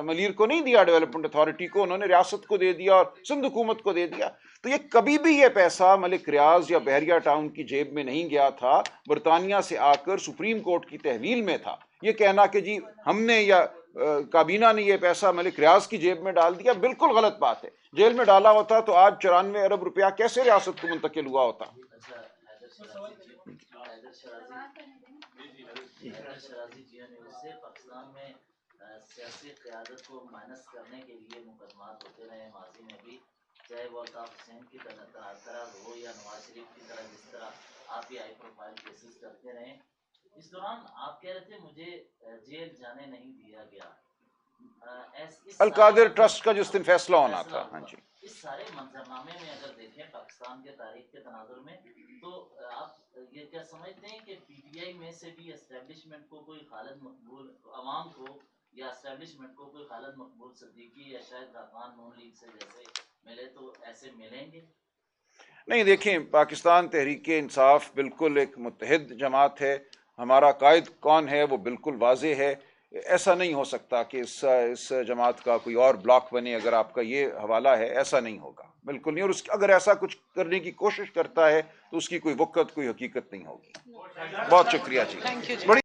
मलीर को नहीं दिया, डेवलपमेंट अथॉरिटी को, उन्होंने रियासत को दे दिया और सिंध हुकूमत को दे दिया। तो ये कभी भी ये पैसा मलिक रियाज या बहरिया टाउन की जेब में नहीं गया था, बरतानिया से आकर सुप्रीम कोर्ट की तहवील में था। ये कहना कि जी हमने या काबीना ने ये पैसा मलिक रियाज की जेब में डाल दिया, बिल्कुल गलत बात है। जेल में डाला होता तो आज 94 अरब रुपया कैसे रियासत को मुंतकिल हुआ होता। पाकिस्तान में सियासी क़यादत को माइनस करने के लिए मुकदमात होते रहे माजी में भी, चाहे वो अल्ताफ हुसैन की तरह हो या नवाज शरीफ की तरह, जिस तरह आप भी हाई प्रोफाइल केसेस करते रहे। इस दौरान आप कह रहे थे मुझे जेल जाने नहीं दिया गया, अलकादिर ट्रस्ट का जिस दिन फैसला होना था। हाँ जी, इस सारे मंजरनामे में अगर देखें पाकिस्तान के तारीख के तनाजुर में, तो आप ये क्या समझते हैं कि पीटीआई में से भी एस्टेब्लिशमेंट को कोई खालिद मकबूल, अवाम को या एस्टेब्लिशमेंट को कोई खालिद मकबूल सिद्दीकी या शायद खान नून लीग से जैसे मिले, तो ऐसे मिलेंगे? नहीं, देखें पाकिस्तान तहरीक इंसाफ बिल्कुल एक मुत्तहिद जमात है। हमारा कायद कौन है वो बिल्कुल वाज़ेह है। ऐसा नहीं हो सकता कि इस जमात का कोई और ब्लॉक बने, अगर आपका ये हवाला है, ऐसा नहीं होगा, बिल्कुल नहीं। और अगर ऐसा कुछ करने की कोशिश करता है तो उसकी कोई वक़्त, कोई हकीकत नहीं होगी। बहुत शुक्रिया जी।